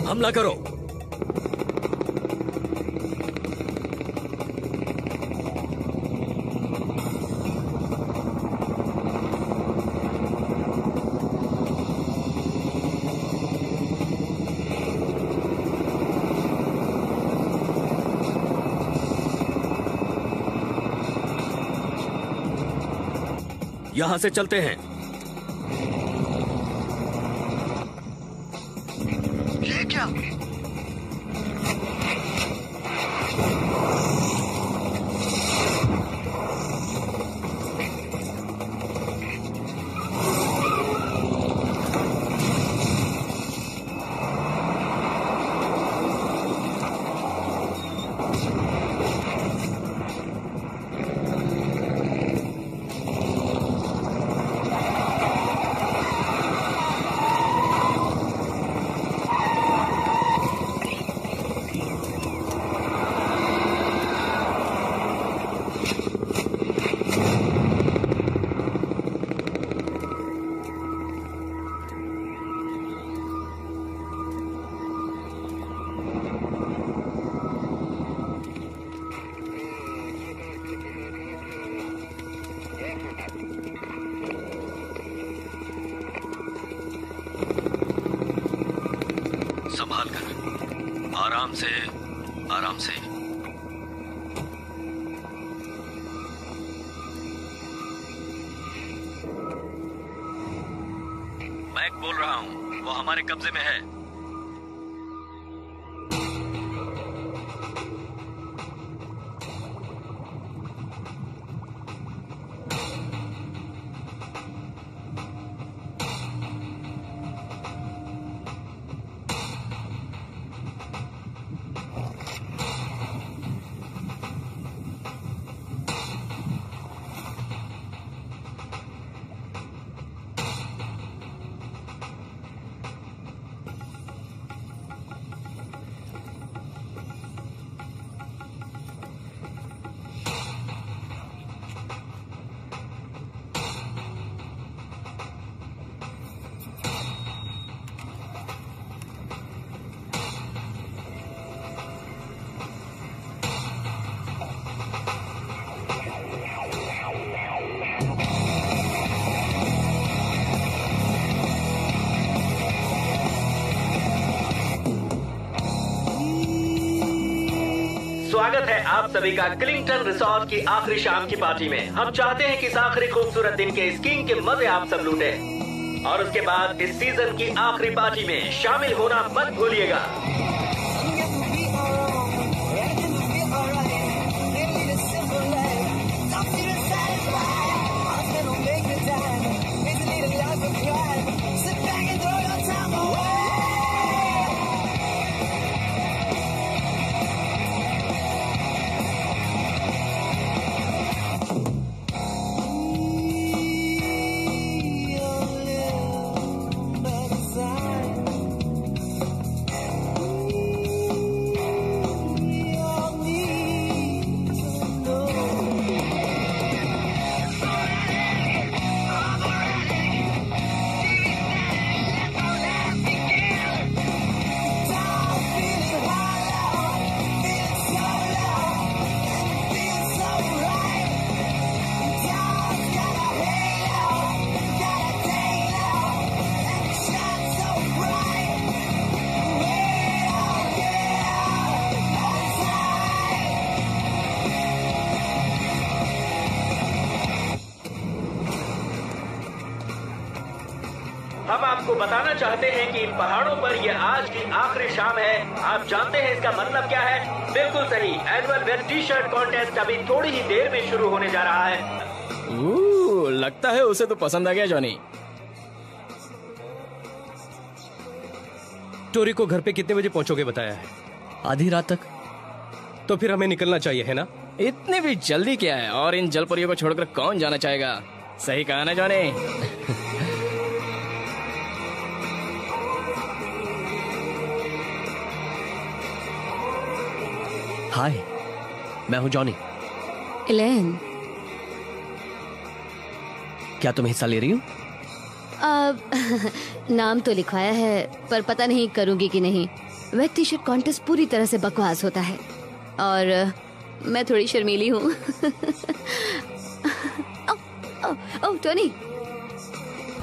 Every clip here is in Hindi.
हमला करो। यहां से चलते हैं। ये क्या? संभाल कर, आराम से, आराम से। मैं बोल रहा हूं, वो हमारे कब्जे में है। स्वागत है आप सभी का क्लिंगटन रिसोर्ट की आखिरी शाम की पार्टी में। हम चाहते हैं कि इस आखिरी खूबसूरत दिन के स्कीइंग के मजे आप सब लूटें और उसके बाद इस सीजन की आखिरी पार्टी में शामिल होना मत भूलिएगा। हम आपको बताना चाहते हैं कि इन पहाड़ों पर ये आज की आखिरी शाम है। आप जानते हैं इसका मतलब क्या है? बिल्कुल सही, annual wear T shirt contest अभी थोड़ी ही देर में शुरू होने जा रहा है। लगता है उसे तो पसंद आ गया जॉनी। टोरी को घर पे कितने बजे पहुंचोगे बताया है? आधी रात तक। तो फिर हमें निकलना चाहिए, है ना? इतने भी जल्दी क्या है? और इन जलपरियों को छोड़कर कौन जाना चाहेगा? सही कहा ना जॉनी? हाय, मैं हूं जॉनी। एलेन, क्या तुम हिस्सा ले रही हो? नाम तो लिखवाया है पर पता नहीं करूंगी कि नहीं। वेट टी शर्ट कॉन्टेस्ट पूरी तरह से बकवास होता है और मैं थोड़ी शर्मीली हूँ। ओह टोनी,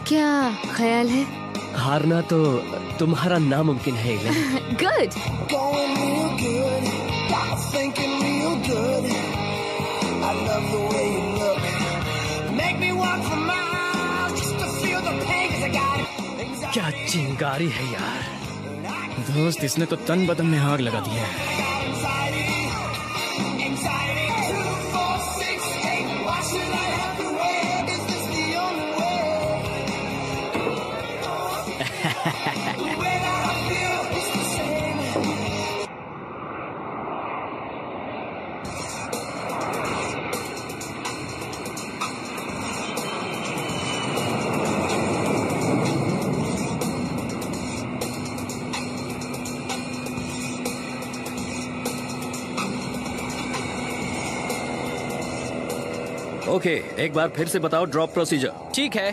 क्या ख्याल है? हारना तो तुम्हारा नामुमकिन है इलेन। गुड। क्या चिंगारी है यार। दोस्त, इसने तो तन बदन में आग लगा दी है। ओके, एक बार फिर से बताओ ड्रॉप प्रोसीजर। ठीक है।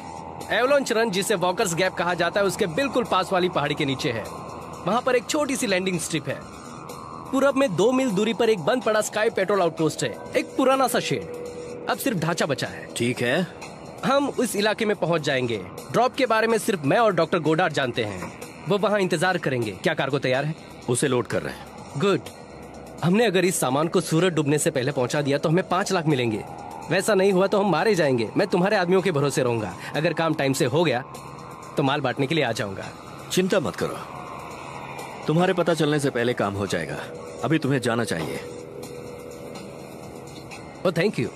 एवलांच रन, जिसे वॉकर्स गैप कहा जाता है, उसके बिल्कुल पास वाली पहाड़ी के नीचे है। वहां पर एक छोटी सी लैंडिंग स्ट्रिप है। पूरब में 2 मील दूरी पर एक बंद पड़ा स्काई पेट्रोल आउटपोस्ट है, एक पुराना सा शेड। अब सिर्फ ढांचा बचा है। ठीक है, हम उस इलाके में पहुंच जाएंगे। ड्रॉप के बारे में सिर्फ मैं और डॉक्टर गोडार्ड जानते हैं। वो वहां इंतजार करेंगे। क्या कार्गो तैयार है? उसे लोड कर रहे हैं। गुड। हमने अगर इस सामान को सूरज डूबने से पहले पहुंचा दिया तो हमें 5 लाख मिलेंगे। वैसा नहीं हुआ तो हम मारे जाएंगे। मैं तुम्हारे आदमियों के भरोसे रहूंगा। अगर काम टाइम से हो गया तो माल बांटने के लिए आ जाऊंगा। चिंता मत करो, तुम्हारे पता चलने से पहले काम हो जाएगा। अभी तुम्हें जाना चाहिए। ओ थैंक यू।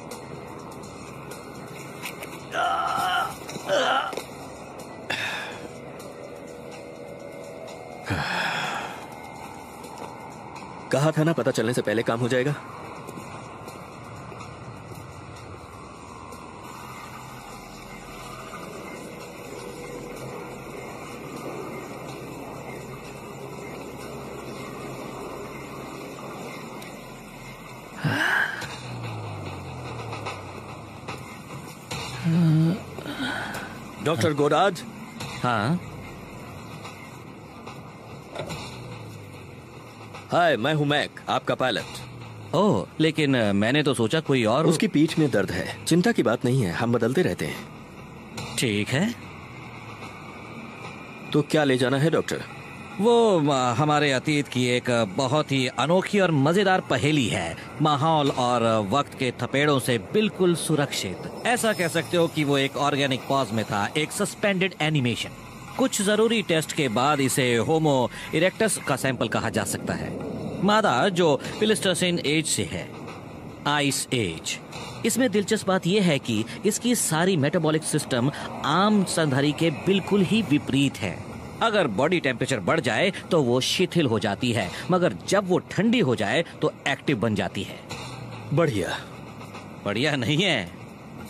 कहा था ना, पता चलने से पहले काम हो जाएगा। Doctor Goddard. हाँ, हाय, मैं हूं मैक, आपका पायलट। ओह, लेकिन मैंने तो सोचा कोई और। उसकी पीठ में दर्द है। चिंता की बात नहीं है, हम बदलते रहते हैं। ठीक है। तो क्या ले जाना है डॉक्टर? वो हमारे अतीत की एक बहुत ही अनोखी और मजेदार पहेली है। माहौल और वक्त के थपेड़ों से बिल्कुल सुरक्षित। ऐसा कह सकते हो कि वो एक ऑर्गेनिक पॉज में था, एक सस्पेंडेड एनिमेशन। कुछ जरूरी टेस्ट के बाद इसे होमो इरेक्टस का सैंपल कहा जा सकता है। मादा जो प्लेस्टोसीन एज से है, आइस एज। इसमें दिलचस्प बात यह है कि इसकी सारी मेटाबॉलिक सिस्टम आम स्तनधारी के बिल्कुल ही विपरीत है। अगर बॉडी टेम्परेचर बढ़ जाए तो वो शिथिल हो जाती है, मगर जब वो ठंडी हो जाए तो एक्टिव बन जाती है। बढ़िया। बढ़िया नहीं है।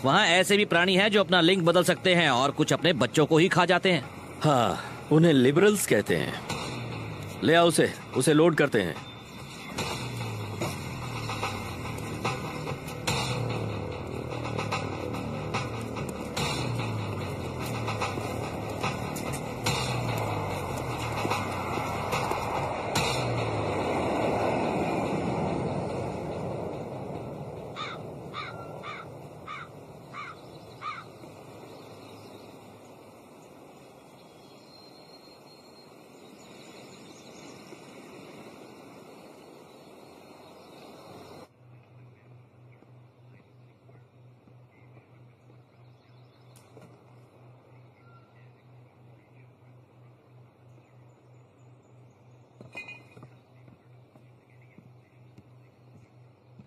वहाँ ऐसे भी प्राणी हैं जो अपना लिंग बदल सकते हैं और कुछ अपने बच्चों को ही खा जाते हैं। हाँ, उन्हें लिबरल्स कहते हैं। ले आओ उसे लोड करते हैं।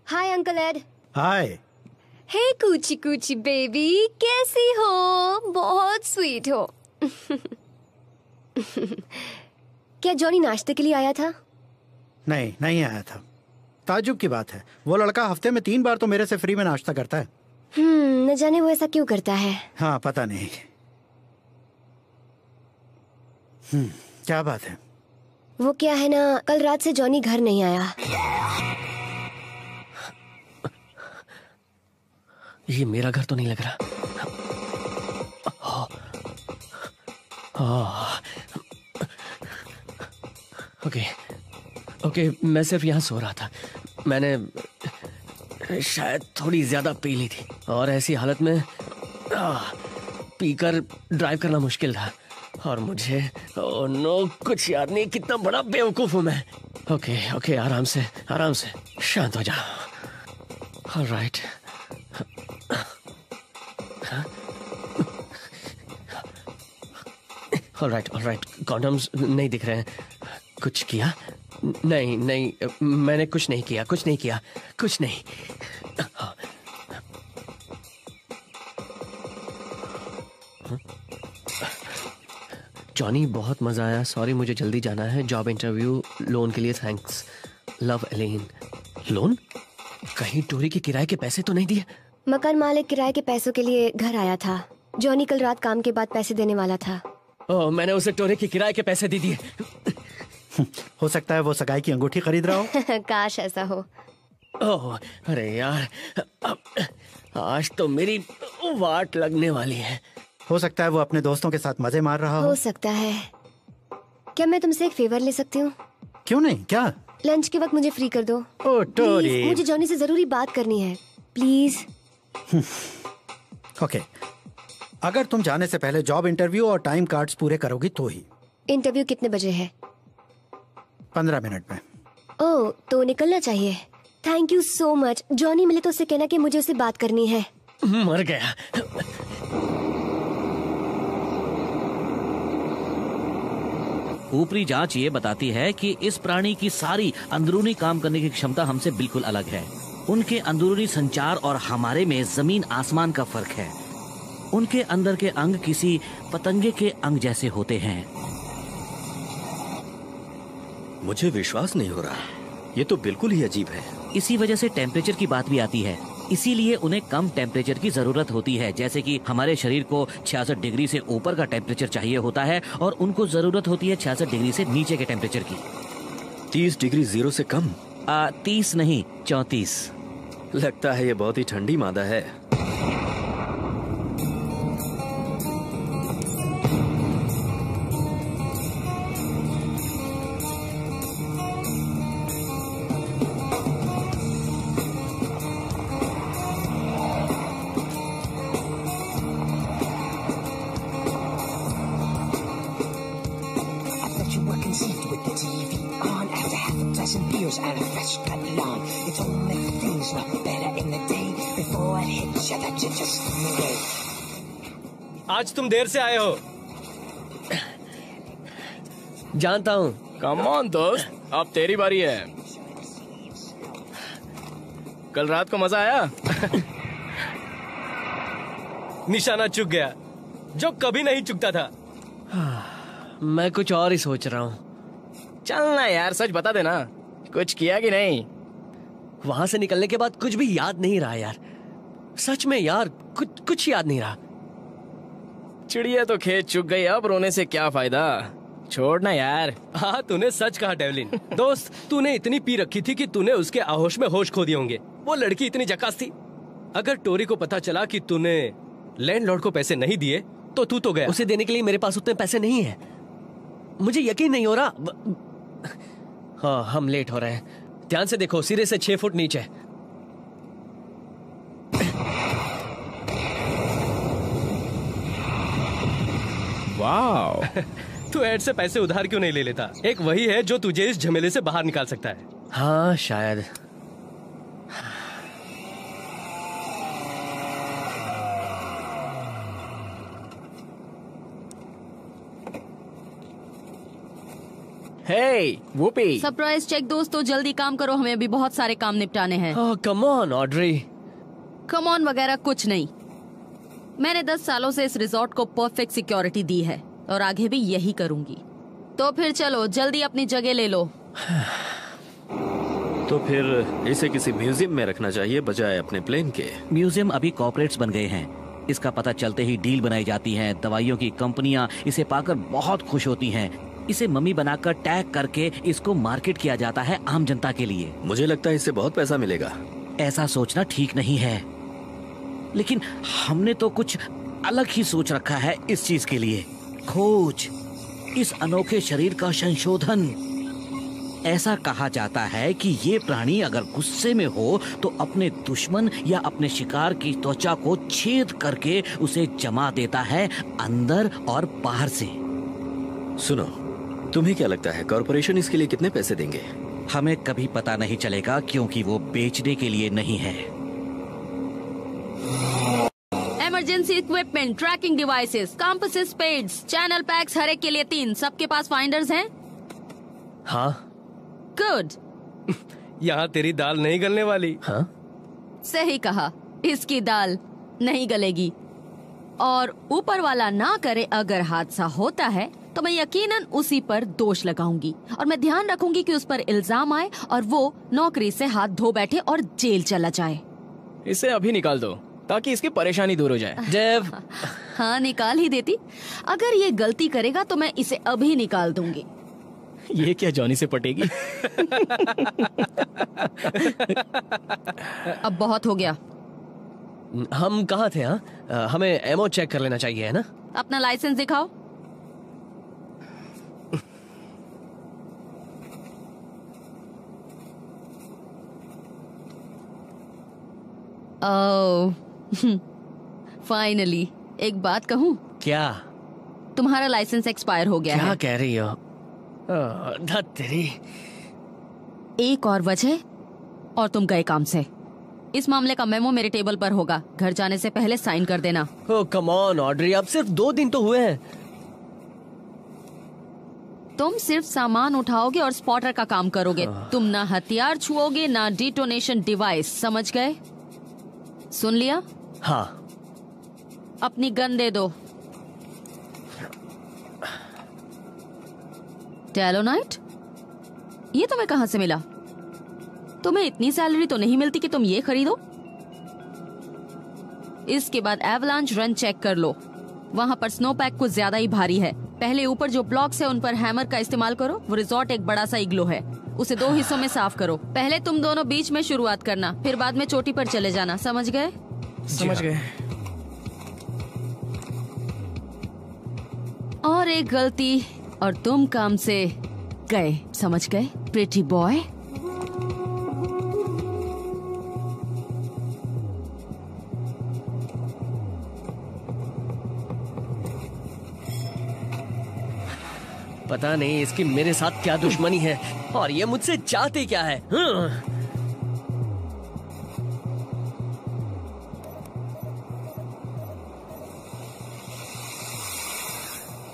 Hi uncle Ed. Hi. Hey coochie coochie baby, कैसी हो? बहुत स्वीट हो। क्या जॉनी नाश्ते के लिए आया था? नहीं, नहीं आया था। ताज्जुब की बात है, वो लड़का हफ्ते में 3 बार तो मेरे से फ्री में नाश्ता करता है। न जाने वो ऐसा क्यों करता है। हाँ, पता नहीं। क्या बात है? वो क्या है ना, कल रात से जॉनी घर नहीं आया। ये मेरा घर तो नहीं लग रहा। ओके, ओके, मैं सिर्फ यहाँ सो रहा था। मैंने शायद थोड़ी ज्यादा पी ली थी और ऐसी हालत में पीकर ड्राइव करना मुश्किल था और मुझे नो कुछ याद नहीं। कितना बड़ा बेवकूफ हूँ मैं। ओके ओके, आराम से शांत हो जा। ऑलराइट। ऑलराइट, कॉन्डम्स नहीं दिख रहे हैं। कुछ किया? नहीं, मैंने कुछ नहीं किया। कुछ नहीं। जॉनी, बहुत मजा आया। सॉरी, मुझे जल्दी जाना है। जॉब इंटरव्यू, लोन के लिए थैंक्स। Love, Allen. लोन? कहीं टोरी के किराए के पैसे तो नहीं दिए? मकान मालिक किराए के पैसों के लिए घर आया था। जॉनी कल रात काम के बाद पैसे देने वाला था। ओह, मैंने उसे टोरी के किराए के पैसे दे दिए। हो सकता है वो सगाई की अंगूठी खरीद रहा हो। काश ऐसा हो। ओह, अरे यार, आज तो मेरी वाट लगने वाली है। हो सकता है वो अपने दोस्तों के साथ मजे मार रहा हो सकता है। क्या मैं तुमसे एक फेवर ले सकती हूँ? क्यों नहीं, क्या? लंच के वक्त मुझे फ्री कर दो। ओ टोरी, मुझे जॉनी से जरूरी बात करनी है, प्लीज। ओके, अगर तुम जाने से पहले जॉब इंटरव्यू और टाइम कार्ड्स पूरे करोगी तो ही। इंटरव्यू कितने बजे है? 15 मिनट में। ओह, तो निकलना चाहिए। Thank you so much. Johnny मिले तो उससे कहना कि मुझे उससे बात करनी है। मर गया। ऊपरी जांच ये बताती है कि इस प्राणी की सारी अंदरूनी काम करने की क्षमता हमसे बिल्कुल अलग है। उनके अंदरूनी संचार और हमारे में जमीन आसमान का फर्क है। उनके अंदर के अंग किसी पतंगे के अंग जैसे होते हैं। मुझे विश्वास नहीं हो रहा, ये तो बिल्कुल ही अजीब है। इसी वजह से टेम्परेचर की बात भी आती है। इसीलिए उन्हें कम टेम्परेचर की जरूरत होती है, जैसे कि हमारे शरीर को 66 डिग्री से ऊपर का टेम्परेचर चाहिए होता है और उनको जरूरत होती है 66 डिग्री से नीचे के टेम्परेचर की। 30 डिग्री 0 से कम? 30 नहीं, 34। लगता है ये बहुत ही ठंडी मादा है। And a fresh cut lawn. It's only things not better in the day before it hits you that you just know. आज तुम देर से आए हो। जानता हूँ। कम ऑन दोस्त, अब तेरी बारी है। कल रात को मजा आया? निशाना चुक गया, जो कभी नहीं चुकता था। मैं कुछ और ही सोच रहा हूँ। चलना यार, सच बता देना, कुछ किया कि नहीं? वहां से निकलने के बाद कुछ भी याद नहीं रहा यार। सच में यार, कुछ याद नहीं रहा। चिड़िया तो खेत चुग गई, अब रोने से क्या फायदा। छोड़ना यार। हाँ, तूने सच कहा डेवलिन। दोस्त, तूने इतनी पी रखी थी कि तूने उसके आहोश में होश खो दिए होंगे। वो लड़की इतनी जकास थी। अगर टोरी को पता चला कि तूने लैंडलॉर्ड को पैसे नहीं दिए तो तू तो गया। उसे देने के लिए मेरे पास उतने पैसे नहीं है। मुझे यकीन नहीं हो रहा। हाँ, हम लेट हो रहे हैं। ध्यान से देखो, सिरे से 6 फुट नीचे। वाह। तू एड से पैसे उधार क्यों नहीं ले लेता? एक वही है जो तुझे इस झमेले से बाहर निकाल सकता है। हाँ, शायद। Hey, Whoopi. सरप्राइज चेक दोस्तों, जल्दी काम करो, हमें अभी बहुत सारे काम निपटाने हैं। Come on Audrey. Come on वगैरह कुछ नहीं। मैंने 10 सालों से इस रिजॉर्ट को परफेक्ट सिक्योरिटी दी है और आगे भी यही करूंगी। तो फिर चलो, जल्दी अपनी जगह ले लो। तो फिर इसे किसी म्यूजियम में रखना चाहिए बजाय अपने प्लेन के। म्यूजियम अभी कॉर्पोरेट्स बन गए हैं। इसका पता चलते ही डील बनाई जाती है। दवाइयों की कंपनियां इसे पाकर बहुत खुश होती हैं। इसे मम्मी बनाकर टैग करके इसको मार्केट किया जाता है आम जनता के लिए। मुझे लगता है इससे बहुत पैसा मिलेगा। ऐसा सोचना ठीक नहीं है, लेकिन हमने तो कुछ अलग ही सोच रखा है इस चीज के लिए। खोज, इस अनोखे शरीर का संशोधन, ऐसा कहा जाता है कि ये प्राणी अगर गुस्से में हो तो अपने दुश्मन या अपने शिकार की त्वचा को छेद करके उसे जमा देता है अंदर और बाहर से। सुनो, तुम्हें क्या लगता है कॉर्पोरेशन इसके लिए कितने पैसे देंगे? हमें कभी पता नहीं चलेगा क्योंकि वो बेचने के लिए नहीं है। Emergency equipment, tracking devices, compasses, pads, channel packs, हर एक के लिए 3। सबके पास फाइंडर्स हैं? हाँ। गुड। यहाँ तेरी दाल नहीं गलने वाली। हाँ? सही कहा, इसकी दाल नहीं गलेगी। और ऊपर वाला ना करे अगर हादसा होता है तो मैं यकीनन उसी पर दोष लगाऊंगी और मैं ध्यान रखूंगी कि उस पर इल्जाम आए और वो नौकरी से हाथ धो बैठे और जेल चला जाए। इसे अभी निकाल दो ताकि इसकी परेशानी दूर हो जाए। जेव। हाँ, निकाल ही देती। अगर ये गलती करेगा तो मैं इसे अभी निकाल दूंगी। ये क्या जॉनी से पटेगी? अब बहुत हो गया। हम कहाँ थे? हाँ, हमें एमओ चेक कर लेना चाहिए, है ना? अपना लाइसेंस दिखाओ। ओह, फाइनली। एक बात कहूँ? क्या? तुम्हारा लाइसेंस एक्सपायर हो गया है। क्या कह रही हो? धत तेरी। एक और वजह और तुम गए काम से। इस मामले का मेमो मेरे टेबल पर होगा। घर जाने से पहले साइन कर देना। ओह कम ऑन ऑड्री, अब सिर्फ 2 दिन तो हुए हैं। तुम सिर्फ सामान उठाओगे और स्पॉटर का काम करोगे। तुम ना हथियार छुओगे ना डिटोनेशन डिवाइस, समझ गए? सुन लिया? हाँ। अपनी गन दे दो। टेलोनाइट? ये तुम्हें कहां से मिला? तुम्हें इतनी सैलरी तो नहीं मिलती कि तुम ये खरीदो। इसके बाद एवलांच रन चेक कर लो। वहां पर स्नो पैक कुछ ज्यादा ही भारी है। पहले ऊपर जो ब्लॉक्स है उन पर हैमर का इस्तेमाल करो। वो रिजॉर्ट एक बड़ा सा इग्लो है, उसे 2 हिस्सों में साफ करो। पहले तुम दोनों बीच में शुरुआत करना, फिर बाद में चोटी पर चले जाना, समझ गए? समझ गए। और एक गलती और तुम काम से गए, समझ गए प्रिटी बॉय? पता नहीं इसकी मेरे साथ क्या दुश्मनी है और ये मुझसे चाहते क्या है।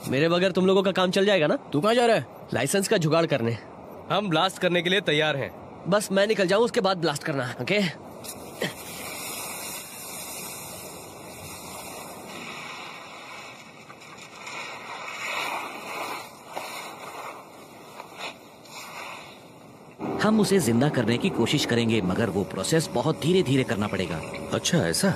मेरे बगैर तुम लोगों का काम चल जाएगा ना? तू कहाँ जा रहा है? लाइसेंस का जुगाड़ करने। हम ब्लास्ट करने के लिए तैयार हैं। बस मैं निकल जाऊं, उसके बाद ब्लास्ट करना। ओके? हम उसे जिंदा करने की कोशिश करेंगे मगर वो प्रोसेस बहुत धीरे धीरे करना पड़ेगा। अच्छा, ऐसा?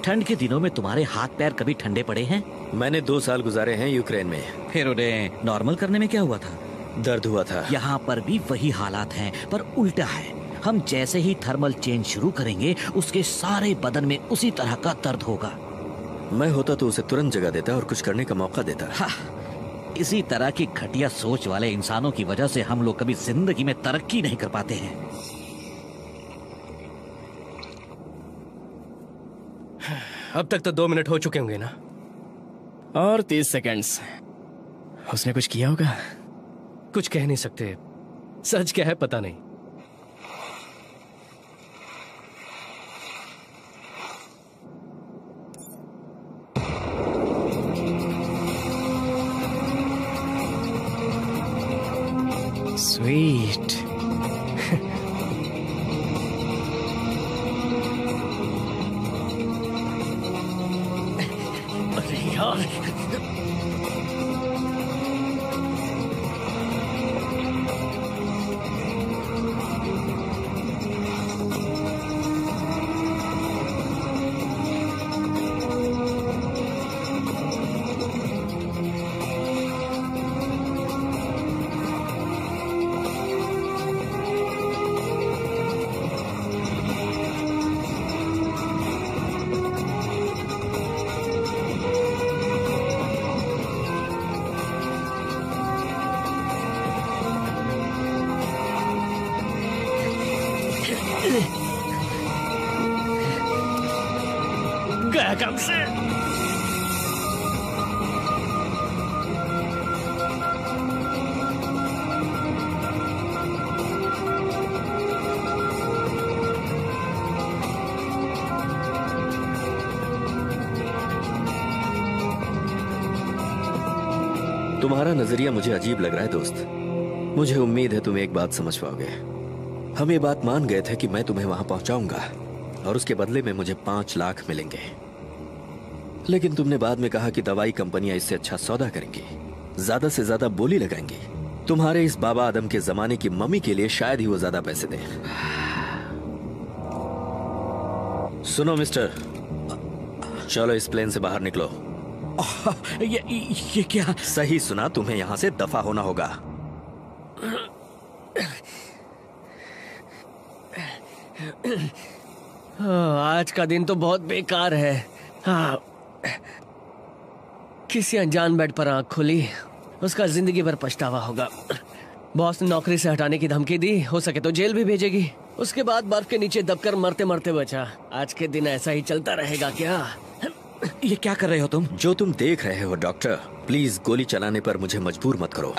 ठंड के दिनों में तुम्हारे हाथ पैर कभी ठंडे पड़े हैं? मैंने 2 साल गुजारे हैं यूक्रेन में। फिर उन्हें नॉर्मल करने में क्या हुआ था? दर्द हुआ था। यहाँ पर भी वही हालात हैं पर उल्टा है। हम जैसे ही थर्मल चेंज शुरू करेंगे उसके सारे बदन में उसी तरह का दर्द होगा। मैं होता तो उसे तुरंत जगह देता और कुछ करने का मौका देता। हाँ, इसी तरह की घटिया सोच वाले इंसानों की वजह से हम लोग कभी जिंदगी में तरक्की नहीं कर पाते हैं। अब तक तो 2 मिनट हो चुके होंगे ना? और 30 सेकंड्स। उसने कुछ किया होगा? कुछ कह नहीं सकते। सच क्या है पता नहीं। स्वीट। अरे यार, गया काम से। तुम्हारा नजरिया मुझे अजीब लग रहा है दोस्त। मुझे उम्मीद है तुम एक बात समझ पाओगे। हम ये बात मान गए थे कि मैं तुम्हें वहां पहुंचाऊंगा और उसके बदले में मुझे 5 लाख मिलेंगे। लेकिन तुमने बाद में कहा कि दवाई कंपनियां इससे अच्छा सौदा करेंगी, ज्यादा से ज्यादा बोली लगाएंगी। तुम्हारे इस बाबा आदम के जमाने की मम्मी के लिए शायद ही वो ज्यादा पैसे दें। सुनो मिस्टर, चलो इस प्लेन से बाहर निकलो। ये क्या? सही सुना, तुम्हें यहां से दफा होना होगा। आज का दिन तो बहुत बेकार है। हाँ, किसी अनजान बेड पर आंख खुली, उसका जिंदगी भर पछतावा होगा। बॉस ने नौकरी से हटाने की धमकी दी, हो सके तो जेल भी भेजेगी। उसके बाद बर्फ के नीचे दबकर मरते मरते बचा। आज के दिन ऐसा ही चलता रहेगा क्या? ये क्या कर रहे हो तुम? जो तुम देख रहे हो डॉक्टर, प्लीज गोली चलाने पर मुझे मजबूर मत करो।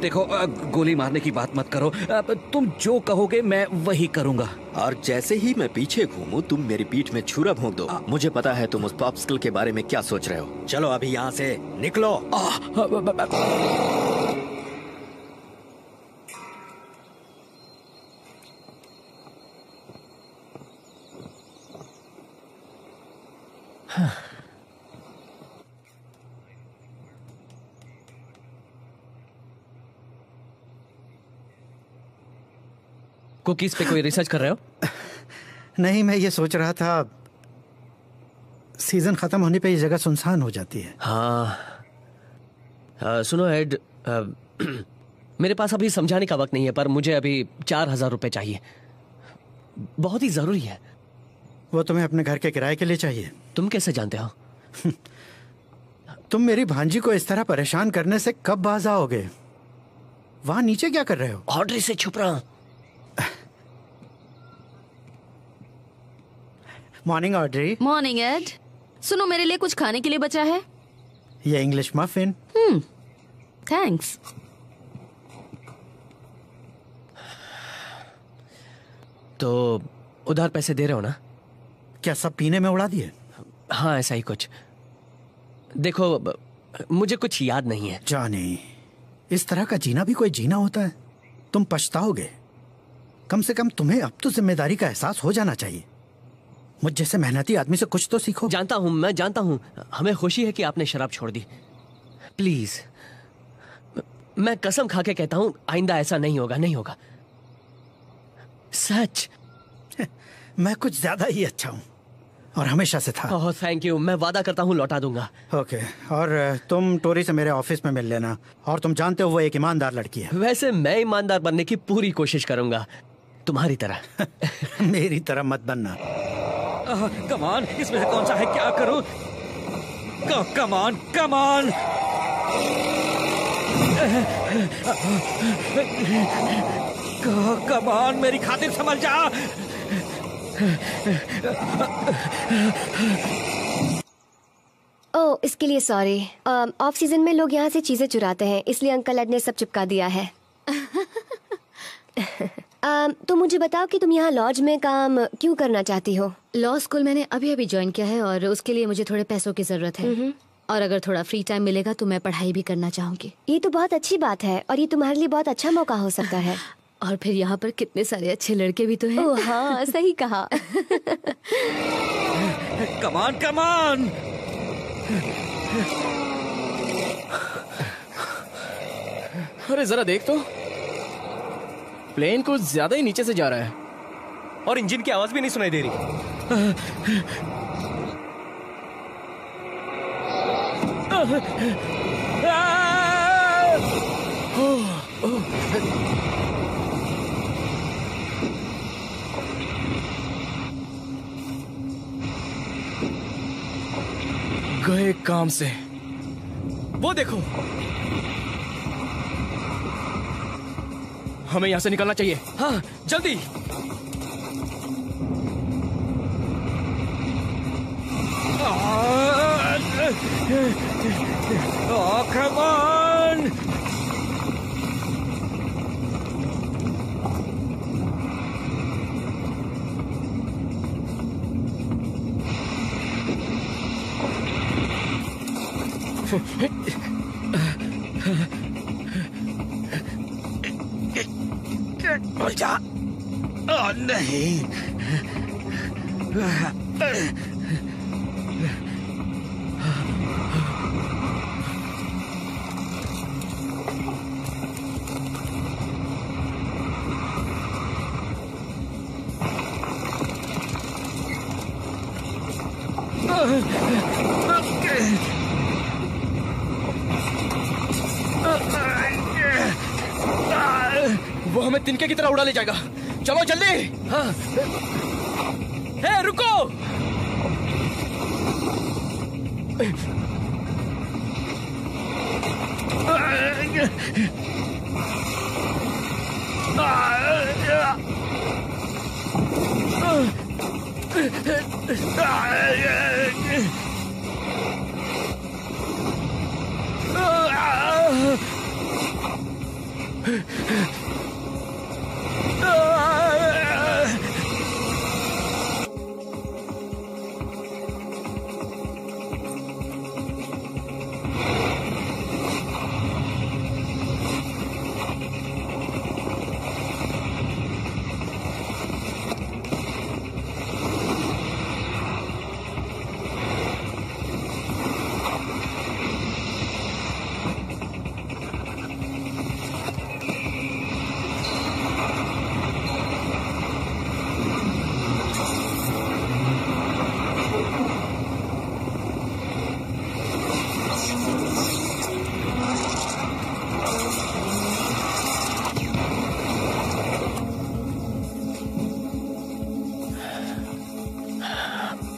देखो, गोली मारने की बात मत करो। तुम जो कहोगे मैं वही करूंगा। और जैसे ही मैं पीछे घूमूं तुम मेरी पीठ में छुरा भोंक दो। मुझे पता है तुम उस पॉप्सिकल के बारे में क्या सोच रहे हो। चलो अभी यहाँ से निकलो। कुकीज पे कोई रिसर्च कर रहे हो? नहीं, मैं ये सोच रहा था सीजन खत्म होने पे ये जगह सुनसान हो जाती है। हाँ। सुनो एड, मेरे पास अभी समझाने का वक्त नहीं है, पर मुझे अभी 4,000 रुपए चाहिए। बहुत ही जरूरी है। वो तुम्हें अपने घर के किराए के लिए चाहिए? तुम कैसे जानते हो? तुम मेरी भांजी को इस तरह परेशान करने से कब बाज आओगे? वहां नीचे क्या कर रहे हो? ऑड्री से छुप रहा हूं। Morning Audrey. Morning Ed. सुनो, मेरे लिए कुछ खाने के लिए बचा है? ये इंग्लिश मफिन। थैंक्स। तो उधार पैसे दे रहे हो ना? क्या सब पीने में उड़ा दिए? हाँ, ऐसा ही कुछ। देखो, मुझे कुछ याद नहीं है। जानी, इस तरह का जीना भी कोई जीना होता है? तुम पछताओगे। कम से कम तुम्हें अब तो जिम्मेदारी का एहसास हो जाना चाहिए। मुझ जैसे मेहनती आदमी से कुछ तो सीखो। जानता हूं, मैं जानता हूं। हमें खुशी है कि आपने शराब छोड़ दी। प्लीज, मैं कसम खा के कहता हूं, आइंदा ऐसा नहीं होगा, नहीं होगा। सच। मैं कुछ ज्यादा ही अच्छा हूं और हमेशा से था। ओह, थैंक यू। मैं वादा करता हूं लौटा दूंगा। ओके, और तुम टोरी से मेरे ऑफिस में मिल लेना। और तुम जानते हो वो एक ईमानदार लड़की है। वैसे मैं ईमानदार बनने की पूरी कोशिश करूंगा, तुम्हारी तरह। मेरी तरह मत बनना। कमान, इसमें से कौन सा है? क्या करूं? कमान, कमान। कमान, मेरी खातिर समझ जा। ओह, इसके लिए सॉरी। ऑफ सीजन में लोग यहाँ से चीजें चुराते हैं, इसलिए अंकल एड ने सब चिपका दिया है। तो मुझे बताओ कि तुम यहाँ लॉज में काम क्यों करना चाहती हो? लॉ स्कूल मैंने अभी अभी ज्वाइन किया है और उसके लिए मुझे थोड़े पैसों की जरूरत है। और अगर थोड़ा फ्री टाइम मिलेगा तो मैं पढ़ाई भी करना चाहूंगी। ये तो बहुत अच्छी बात है और ये तुम्हारे लिए बहुत अच्छा मौका हो सकता है। और फिर यहाँ पर कितने सारे अच्छे लड़के भी तो हैं। ओह हाँ, सही कहा। कमान, कमान। अरे जरा देख तो, प्लेन कुछ ज्यादा ही नीचे से जा रहा है और इंजन की आवाज भी नहीं सुनाई दे रही। गए काम से। वो देखो, हमें यहां से निकलना चाहिए। हाँ, जल्दी। जा। नहीं। वो हमें तिनके की तरह उड़ा ले जाएगा। चलो जल्दी। हाँ। हे रुको।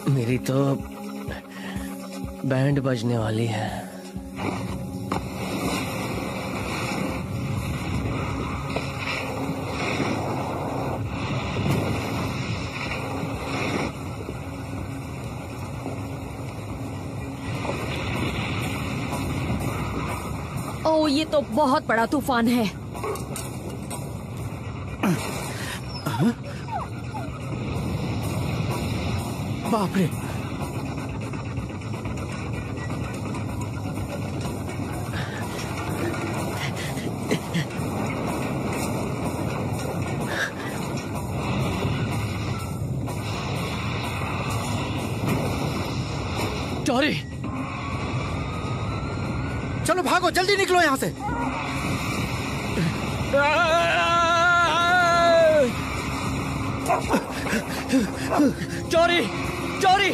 मेरी तो बैंड बजने वाली है। ओ, ये तो बहुत बड़ा तूफान है। बाप रे। चौरी, चलो भागो, जल्दी निकलो यहाँ से। चौरी, चौरी।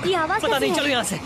ये आवाज पता नहीं, चलो यहाँ से।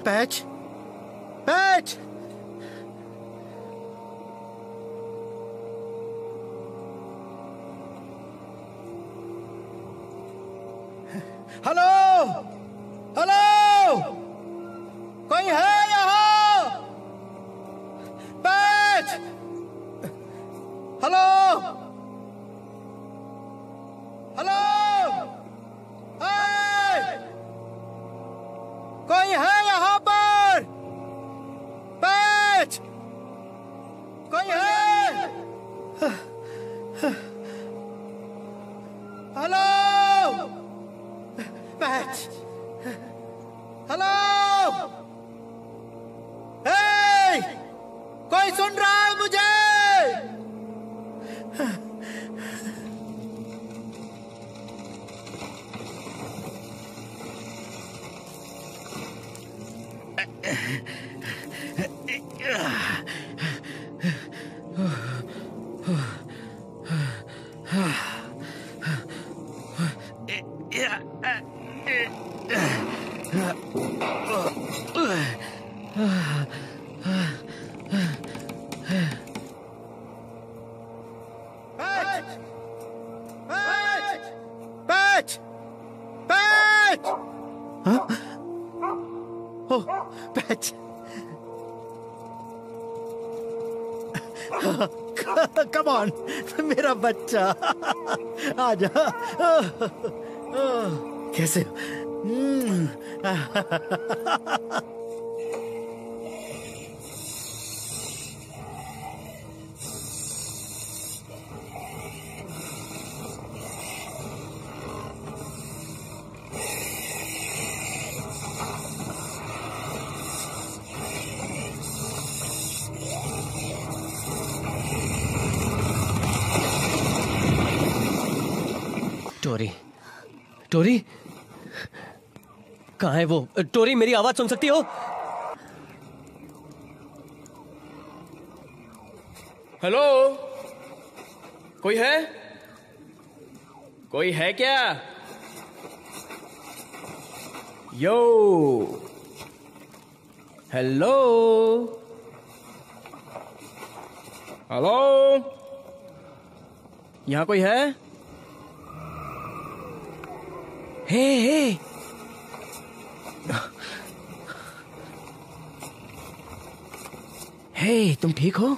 पैच, पैच, हेलो, हेलो, कोई है यहाँ? पैच, हेलो, हेलो, कोई है यहाँ पर? पैच, कोई है? हेलो, पैच, हेलो, हे, कोई सुन रहा है मुझे? पैच, पैच, हाँ? ओह, पैच, कम ऑन, मेरा बच्चा, आजा। कैसे? टोरी, टोरी, कहाँ है वो? टोरी, मेरी आवाज सुन सकती हो? हेलो, कोई है? कोई है क्या? यो, हेलो, हेलो, यहाँ कोई है? हे, हे, हे, तुम ठीक हो?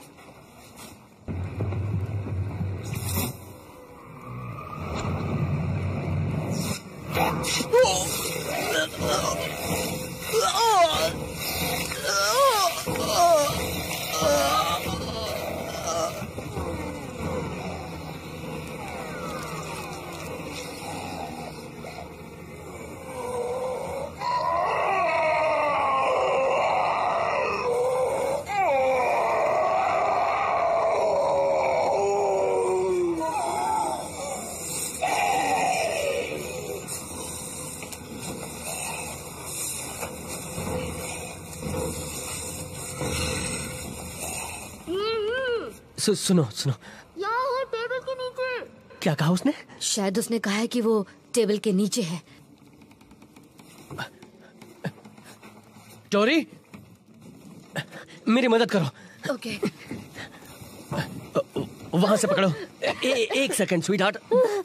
सुनो, सुनो, यहाँ है टेबल के नीचे। क्या कहा उसने? शायद उसने कहा है कि वो टेबल के नीचे है। टोरी, मेरी मदद करो। ओके। वहां से पकड़ो। एक सेकंड स्वीट हार्ट,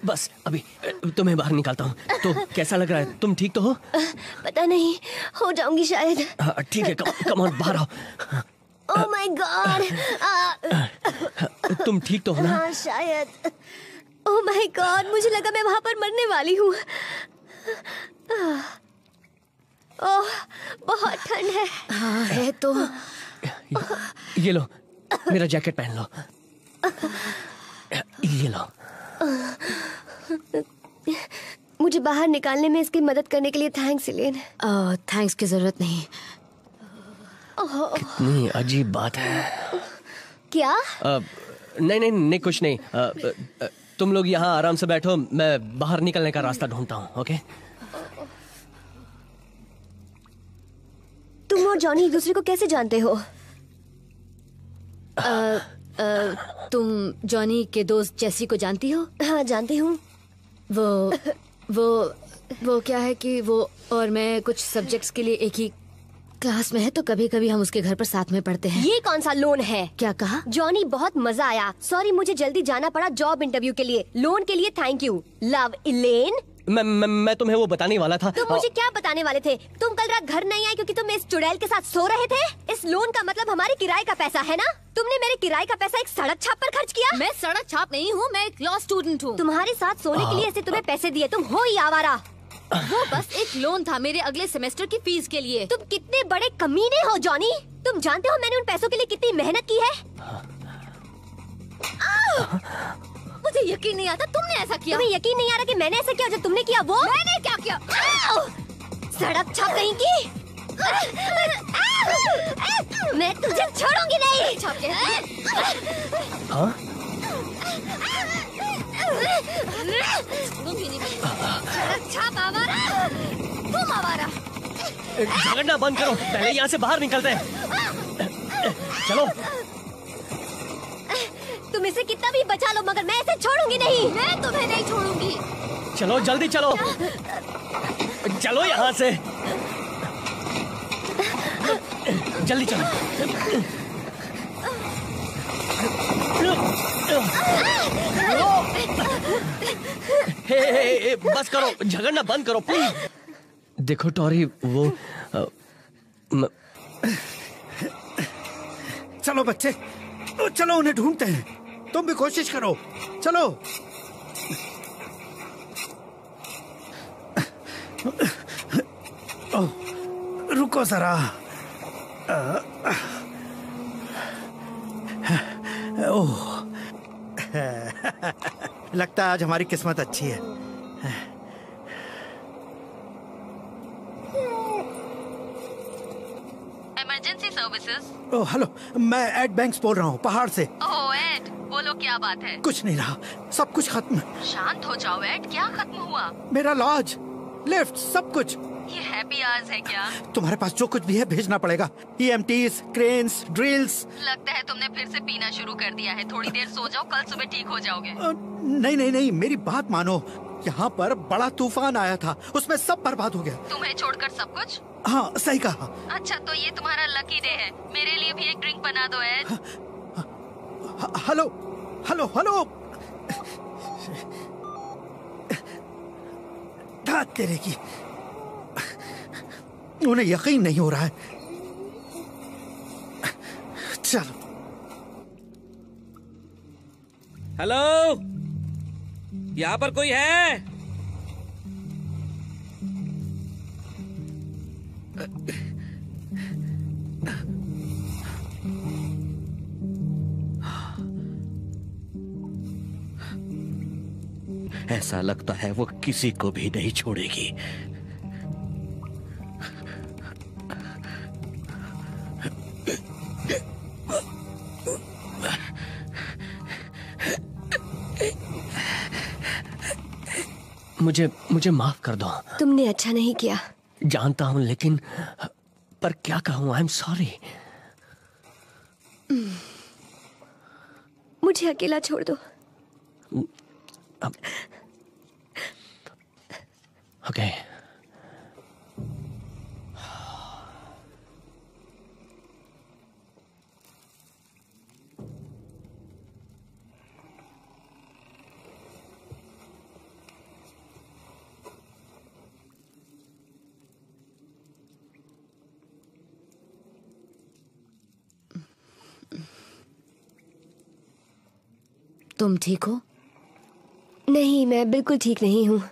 बस अभी तुम्हें बाहर निकालता हूँ। तो कैसा लग रहा है? तुम ठीक तो हो? पता नहीं, हो जाऊंगी शायद। ठीक है, कम ऑन, बाहर आओ। ओह माय गॉड, तुम ठीक तो हो ना? हाँ शायद। ओह माय गॉड, मुझे लगा मैं वहां पर मरने वाली हूँ। ओह, बहुत ठंड है। हाँ है तो। ये लो, मेरा जैकेट पहन लो। ये लो। मुझे बाहर निकालने में इसकी मदद करने के लिए थैंक्स इलेन। थैंक्स की जरूरत नहीं। कितनी अजीब बात है। क्या? नहीं नहीं नहीं, कुछ नहीं। तुम लोग यहाँ आराम से बैठो, मैं बाहर निकलने का रास्ता ढूंढता हूँ। ओके? तुम और जॉनी एक दूसरे को कैसे जानते हो? तुम जॉनी के दोस्त जेसी को जानती हो? हाँ, जानती हूँ। वो क्या है कि वो और मैं कुछ सब्जेक्ट्स के लिए एक ही क्लास में है, तो कभी कभी हम उसके घर पर साथ में पढ़ते हैं। ये कौन सा लोन है? क्या कहा? जॉनी, बहुत मजा आया। सॉरी, मुझे जल्दी जाना पड़ा जॉब इंटरव्यू के लिए। लोन के लिए थैंक यू। लव, इलेन। मैं तुम्हें वो बताने वाला था। तुम मुझे क्या बताने वाले थे? तुम कल रात घर नहीं आए क्योंकि तुम इस चुड़ैल के साथ सो रहे थे। इस लोन का मतलब हमारे किराए का पैसा है ना? तुमने मेरे किराए का पैसा एक सड़क छाप पर खर्च किया। मैं सड़क छाप नहीं हूँ, मैं एक लॉ स्टूडेंट हूँ। तुम्हारे साथ सोने के लिए ऐसे तुम्हें पैसे दिए, तुम हो ही आवारा। वो बस एक लोन था मेरे अगले सेमेस्टर की फीस के लिए। तुम कितने बड़े कमीने हो जॉनी। तुम जानते हो मैंने उन पैसों के लिए कितनी मेहनत की है? मुझे यकीन नहीं आता तुमने ऐसा किया। तुम्हें यकीन नहीं आ रहा कि मैंने ऐसा किया जो तुमने किया? वो मैंने क्या किया? सड़क छाप कहीं की। मैं तुझे छोड़ूंगी नहीं। छाप के? हाँ? सड़क छाप आवारा। तुम आवारा। झगड़ना बंद करो, पहले यहाँ से बाहर निकलते हैं। चलो। तुम इसे कितना भी बचा लो मगर मैं इसे छोड़ूंगी नहीं। मैं तुम्हें नहीं छोड़ूंगी। चलो जल्दी चलो, चलो यहाँ से, जल्दी चलो। हे, बस करो, झगड़ना बंद करो प्लीज। देखो टॉरी, वो चलो बच्चे, चलो उन्हें ढूंढते हैं। तुम भी कोशिश करो, चलो। रुको जरा। ओह, लगता है आज हमारी किस्मत अच्छी है। Emergency services. ओह हेलो, मैं एड बैंक्स बोल रहा हूँ, पहाड़ से। ओह एड, बोलो क्या बात है? कुछ नहीं रहा, सब कुछ खत्म। शांत हो जाओ एड, क्या खत्म हुआ? मेरा लॉज, लिफ्ट, सब कुछ। ये हैप्पी आवर्स है क्या? तुम्हारे पास जो कुछ भी है भेजना पड़ेगा। EMTs, cranes, drills. लगता है तुमने फिर से पीना शुरू कर दिया है। थोड़ी देर सो जाओ, कल सुबह ठीक हो जाओगे। नहीं नहीं नहीं, मेरी बात मानो। यहाँ पर बड़ा तूफान आया था, उसमें सब बर्बाद हो गया। तुम्हें छोड़कर सब कुछ? हाँ, सही कहा। अच्छा, तो ये तुम्हारा लकी डे है। मेरे लिए भी एक ड्रिंक बना दो एड। हेलो हेलो हेलो, धात तेरे की, उन्हें यकीन नहीं हो रहा है। चलो। हेलो, यहाँ पर कोई है? ऐसा लगता है वो किसी को भी नहीं छोड़ेगी। मुझे माफ कर दो। तुमने अच्छा नहीं किया। जानता हूँ, लेकिन पर क्या कहूँ, आई एम सॉरी। मुझे अकेला छोड़ दो। ओके। तुम ठीक हो? नहीं, मैं बिल्कुल ठीक नहीं हूँ।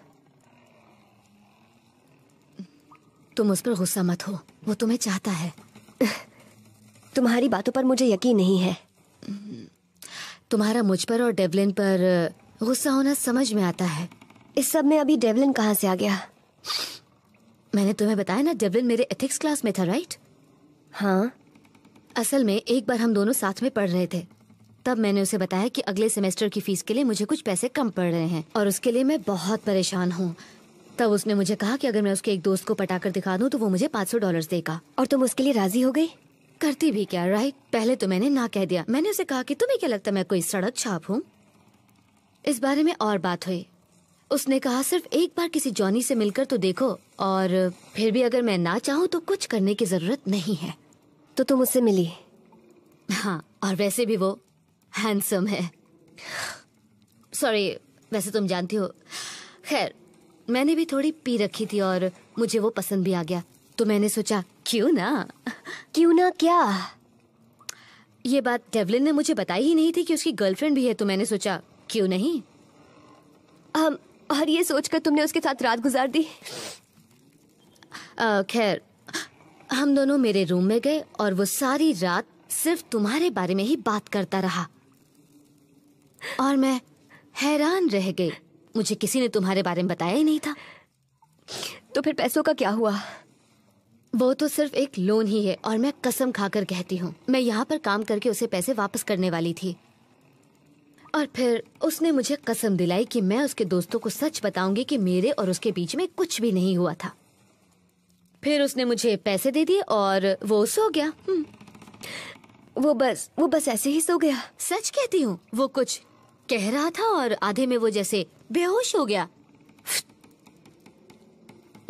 तुम उस पर गुस्सा मत हो, वो तुम्हें चाहता है। तुम्हारी बातों पर मुझे यकीन नहीं है। तुम्हारा मुझ पर और डेवलिन पर गुस्सा होना समझ में आता है। इस सब में अभी डेवलिन कहाँ से आ गया? मैंने तुम्हें बताया ना, डेवलिन मेरे एथिक्स क्लास में था, राइट? हाँ। असल में एक बार हम दोनों साथ में पढ़ रहे थे। तब मैंने उसे बताया कि अगले सेमेस्टर की फीस के लिए मुझे कुछ पैसे कम पड़ रहे हैं और उसके लिए मैं बहुत परेशान हूँ। तब उसने मुझे कहा कि अगर मैं उसके एक दोस्त को पटाकर दिखा दूँ तो वो मुझे $500 देगा। और तुम उसके लिए राजी हो गई? करती भी क्या, राइट? पहले तो मैंने ना कह दिया। मैंने उसे कहा कि तुम्हें क्या लगता है मैं कोई सड़क छाप हूँ? इस बारे में और बात हुई। उसने कहा सिर्फ एक बार किसी जॉनी से मिलकर तो देखो, और फिर भी अगर मैं ना चाहूँ तो कुछ करने की जरूरत नहीं है। तो तुम उससे मिली? हाँ, और वैसे भी वो हैंडसम है। सॉरी, वैसे तुम जानती हो। खैर, मैंने भी थोड़ी पी रखी थी और मुझे वो पसंद भी आ गया, तो मैंने सोचा क्यों ना। क्यों ना क्या? ये बात डेवलिन ने मुझे बताई ही नहीं थी कि उसकी गर्लफ्रेंड भी है, तो मैंने सोचा क्यों नहीं। और ये सोचकर तुमने उसके साथ रात गुजार दी? खैर, हम दोनों मेरे रूम में गए और वो सारी रात सिर्फ तुम्हारे बारे में ही बात करता रहा और मैं हैरान रह गई। मुझे किसी ने तुम्हारे बारे में बताया ही नहीं था। तो फिर पैसों का क्या हुआ? वो तो सिर्फ एक लोन ही है और मैं कसम खाकर कहती हूँ मैं यहाँ पर काम करके उसे पैसे वापस करने वाली थी। और फिर उसने मुझे कसम दिलाई कि मैं उसके दोस्तों को सच बताऊंगी कि मेरे और उसके बीच में कुछ भी नहीं हुआ था। फिर उसने मुझे पैसे दे दिए और वो सो गया। वो बस ऐसे ही सो गया? सच कहती हूँ, वो कुछ कह रहा था और आधे में वो जैसे बेहोश हो गया।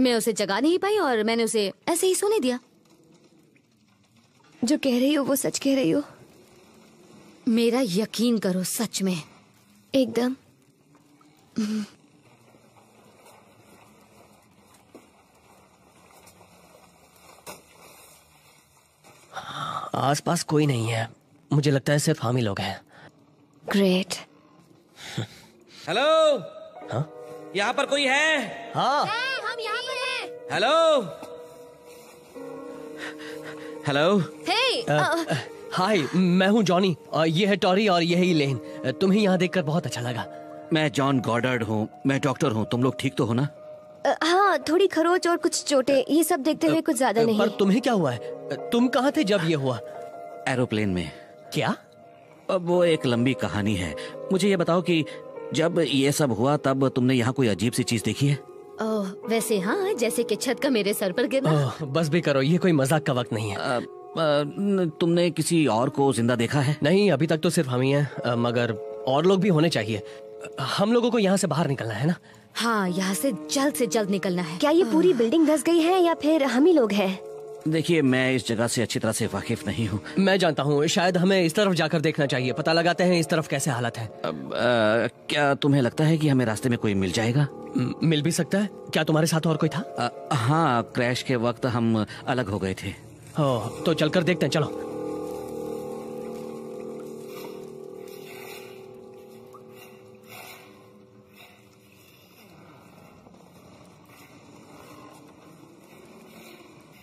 मैं उसे जगा नहीं पाई और मैंने उसे ऐसे ही सोने दिया। जो कह रही हो वो सच कह रही हो? मेरा यकीन करो, सच में एकदम। आसपास कोई नहीं है, मुझे लगता है सिर्फ हम ही लोग हैं। ग्रेट। हेलो, हाँ? यहाँ पर कोई है? हाँ, हम यहाँ पर हैं। Hello, hello. हे, हाय, मैं हूँ जॉनी और ये है टॉरी और ये है इलेन। तुम्हें यहाँ देखकर बहुत अच्छा लगा। मैं जॉन गॉडर्ड हूँ, मैं डॉक्टर हूँ। तुम लोग ठीक तो हो ना? हाँ, थोड़ी खरोच और कुछ चोटें, ये सब देखते हुए कुछ ज्यादा नहीं। पर तुम्हें क्या हुआ है? तुम कहाँ थे जब ये हुआ? एरोप्लेन में। क्या? अब वो एक लंबी कहानी है। मुझे ये बताओ कि जब ये सब हुआ तब तुमने यहाँ कोई अजीब सी चीज देखी है? ओह, वैसे हाँ, जैसे कि छत का मेरे सर पर गिरना। बस भी करो, ये कोई मजाक का वक्त नहीं है। तुमने किसी और को जिंदा देखा है? नहीं, अभी तक तो सिर्फ हम ही हैं, मगर और लोग भी होने चाहिए। हम लोगों को यहाँ से बाहर निकलना है ना? हाँ, यहाँ से जल्द निकलना है। क्या ये पूरी बिल्डिंग धंस गई है या फिर हम ही लोग हैं? देखिए, मैं इस जगह से अच्छी तरह से वाकिफ नहीं हूँ। मैं जानता हूँ, शायद हमें इस तरफ जाकर देखना चाहिए, पता लगाते हैं इस तरफ कैसे हालत है। क्या तुम्हें लगता है कि हमें रास्ते में कोई मिल जाएगा? मिल भी सकता है। क्या तुम्हारे साथ और कोई था? हाँ, क्रैश के वक्त हम अलग हो गए थे। तो चलकर देखते हैं, चलो।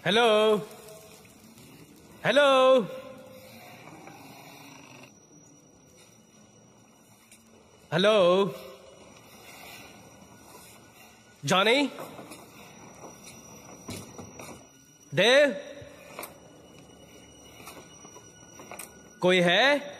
हेलो, हेलो, हेलो, जॉनी, देव, कोई है?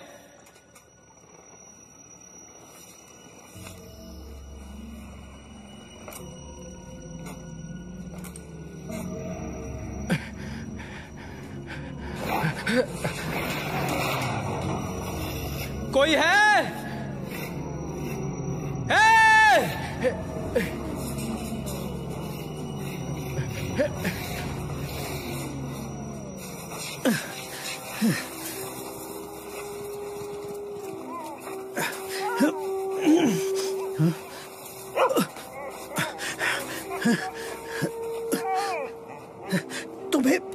कोई है?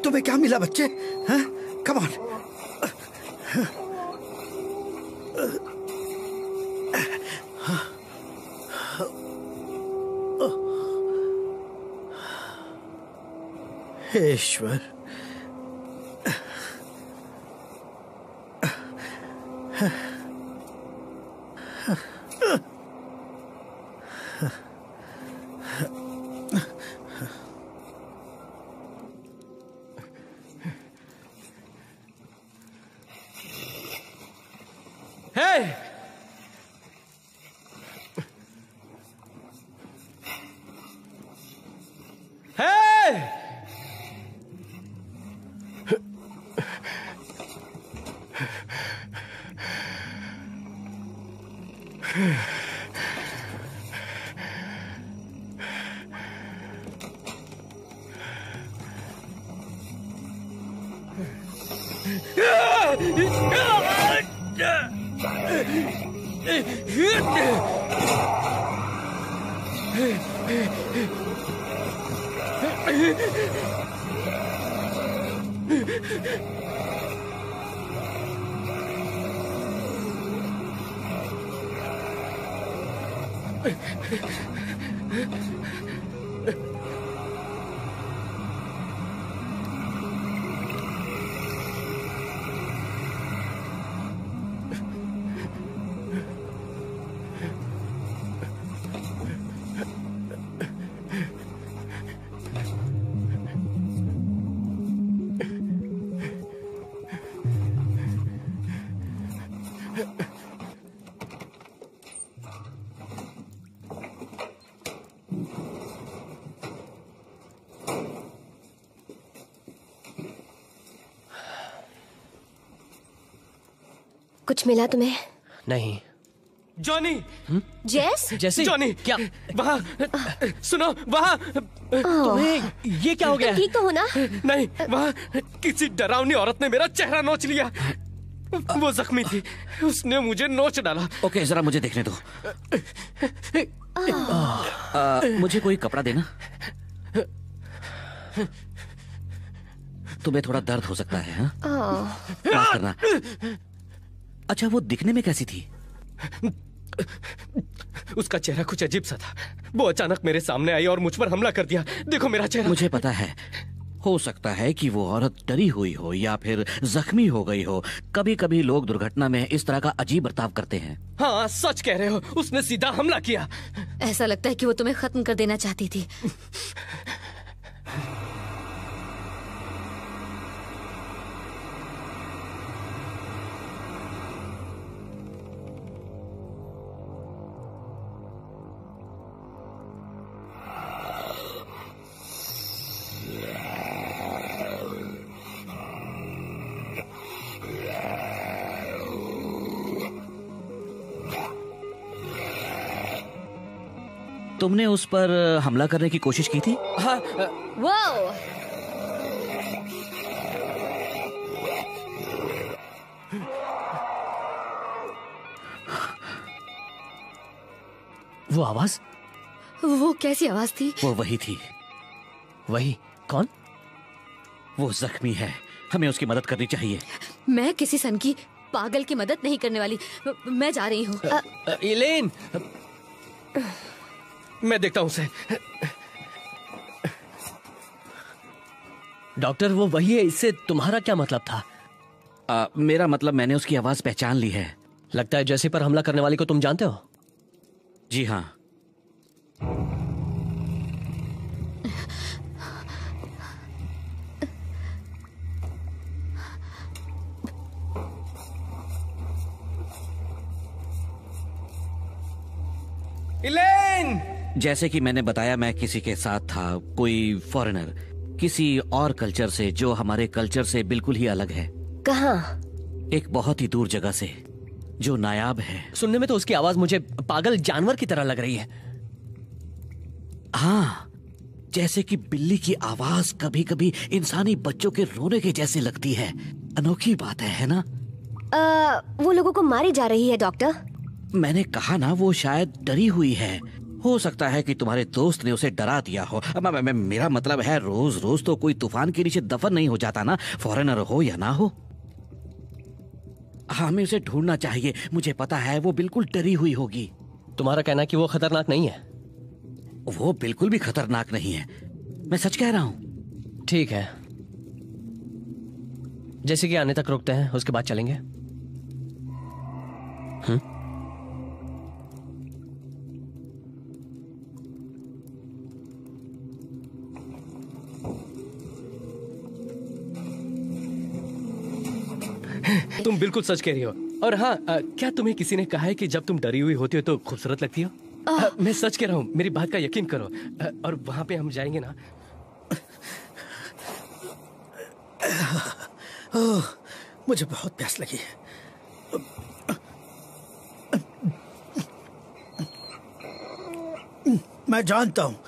तुम्हें क्या मिला बच्चे? हाँ? Come on. हे ईश्वर, कुछ मिला तुम्हें? नहीं। जॉनी। जेस? जैसे जॉनी क्या? वहाँ सुनो, वहाँ तुम्हें ये क्या हो गया? ठीक तो हो ना? नहीं, वहाँ किसी डरावनी औरत ने मेरा चेहरा नोच लिया। वो जख्मी थी, उसने मुझे नोच डाला। ओके, जरा मुझे देखने दो। मुझे कोई कपड़ा देना। तुम्हें थोड़ा दर्द हो सकता है, हाँ? माफ करना। अच्छा, वो दिखने में कैसी थी? उसका चेहरा कुछ अजीब सा था। वो अचानक मेरे सामने आई और मुझ पर हमला कर दिया। देखो मेरा चेहरा। मुझे पता है, हो सकता है कि वो औरत डरी हुई हो या फिर जख्मी हो गई हो। कभी कभी लोग दुर्घटना में इस तरह का अजीब बर्ताव करते हैं। हाँ, सच कह रहे हो। उसने सीधा हमला किया। ऐसा लगता है कि वो तुम्हें खत्म कर देना चाहती थी। तुमने उस पर हमला करने की कोशिश की थी? हाँ। वो आवाज? वो कैसी आवाज थी? वो वही थी। वही? कौन? वो जख्मी है, हमें उसकी मदद करनी चाहिए। मैं किसी सन की पागल की मदद नहीं करने वाली। मैं जा रही हूँ। इलेन, मैं देखता हूँ उसे। डॉक्टर, वो वही है। इससे तुम्हारा क्या मतलब था? मेरा मतलब, मैंने उसकी आवाज पहचान ली है। लगता है जैसी पर हमला करने वाली को तुम जानते हो? जी हाँ। इलेन! जैसे कि मैंने बताया, मैं किसी के साथ था, कोई फॉरेनर, किसी और कल्चर से जो हमारे कल्चर से बिल्कुल ही अलग है। कहाँ? एक बहुत ही दूर जगह से जो नायाब है। सुनने में तो उसकी आवाज मुझे पागल जानवर की तरह लग रही है। हाँ, जैसे कि बिल्ली की आवाज कभी कभी इंसानी बच्चों के रोने के जैसे लगती है। अनोखी बात है ना? वो लोगों को मारी जा रही है डॉक्टर। मैंने कहा ना, वो शायद डरी हुई है। हो सकता है कि तुम्हारे दोस्त ने उसे डरा दिया हो। मेरा मतलब है, रोज रोज तो कोई तूफान के नीचे दफन नहीं हो जाता ना, फॉरेनर हो या ना हो। हमें उसे ढूंढना चाहिए। मुझे पता है वो बिल्कुल डरी हुई होगी। तुम्हारा कहना है कि वो खतरनाक नहीं है? वो बिल्कुल भी खतरनाक नहीं है, मैं सच कह रहा हूं। ठीक है, जैसे कि आने तक रुकते हैं, उसके बाद चलेंगे। तुम बिल्कुल सच कह रही हो। और हाँ, क्या तुम्हें किसी ने कहा है कि जब तुम डरी हुई होती हो तो खूबसूरत लगती हो? मैं सच कह रहा हूँ, मेरी बात का यकीन करो। और वहां पे हम जाएंगे ना। मुझे बहुत प्यास लगी है। मैं जानता हूँ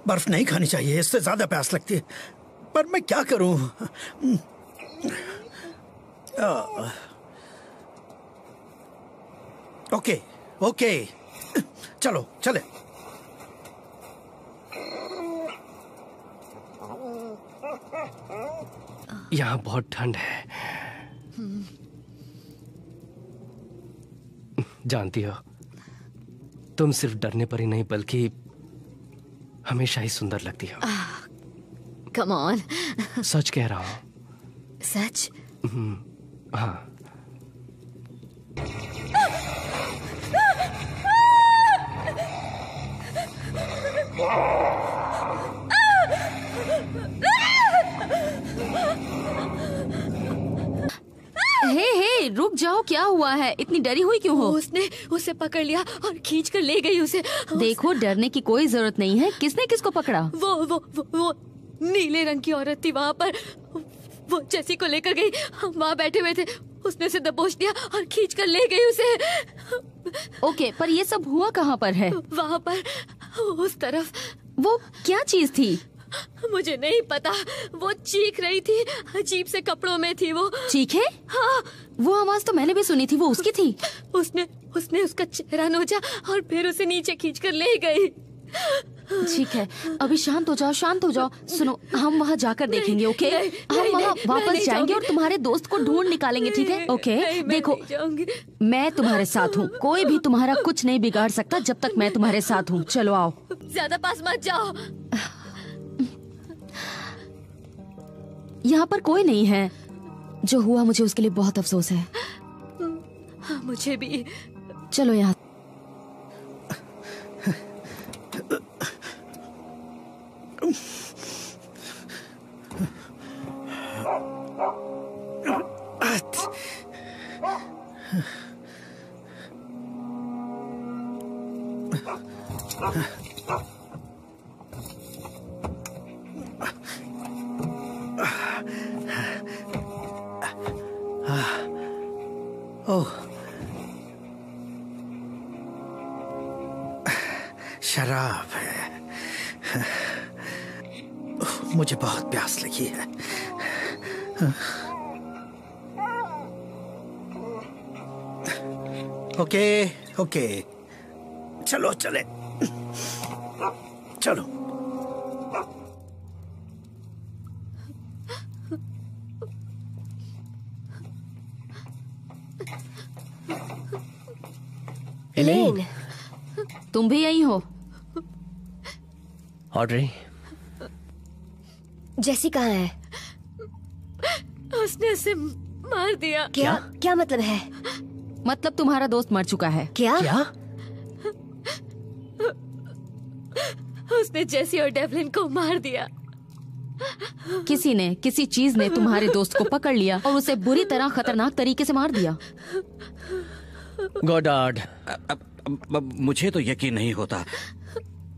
बर्फ नहीं खानी चाहिए, इससे ज्यादा प्यास लगती है, पर मैं क्या करूँ? ओके ओके, चलो चले। यहाँ बहुत ठंड है। जानती हो, तुम सिर्फ डरने पर ही नहीं बल्कि हमेशा ही सुंदर लगती हो। Come on. सच कह रहा हूँ। सच? हाँ। हे रुक जाओ, क्या हुआ है? इतनी डरी हुई क्यों हो? उसने उसे पकड़ लिया और खींच कर ले गई उसे। देखो, डरने की कोई जरूरत नहीं है। किसने किसको पकड़ा? वो नीले रंग की औरत थी वहाँ पर। वो जेसी को लेकर गई, हम वहाँ बैठे हुए थे, उसने उसे दबोच दिया और खींच कर ले गई उसे। ओके, पर ये सब हुआ कहाँ पर है? वहाँ पर उस तरफ। वो क्या चीज थी? मुझे नहीं पता। वो चीख रही थी, अजीब से कपड़ों में थी वो। चीखे? हाँ। वो आवाज तो मैंने भी सुनी थी। वो उसकी थी? उसने उसका चेहरा नोचा और फिर उसे नीचे खींच कर ले गई। ठीक है, अभी शांत हो जाओ, शांत हो जाओ। सुनो, हम वहाँ जाकर देखेंगे, ओके? हम वहाँ वापस जाएंगे और तुम्हारे दोस्त को ढूंढ निकालेंगे, ठीक है? ओके? देखो, मैं तुम्हारे साथ हूँ। कोई भी तुम्हारा कुछ नहीं बिगाड़ सकता जब तक मैं तुम्हारे साथ हूँ। चलो आओ। ज्यादा पास मत जाओ। यहाँ पर कोई नहीं है। जो हुआ मुझे उसके लिए बहुत अफसोस है। मुझे भी। चलो यहाँ। ओह, शराब है। मुझे बहुत प्यास लगी है। ओके ओके, चलो चले, चलो। एलेन, तुम भी यही हो? ऑड्री, जेसी कहाँ है? उसने उसे मार दिया। क्या मतलब है? मतलब तुम्हारा दोस्त मर चुका है। क्या? उसने जेसी और डेवलिन को मार दिया। किसी ने, किसी चीज ने तुम्हारे दोस्त को पकड़ लिया और उसे बुरी तरह खतरनाक तरीके से मार दिया। गॉडार्ड, मुझे तो यकीन नहीं होता।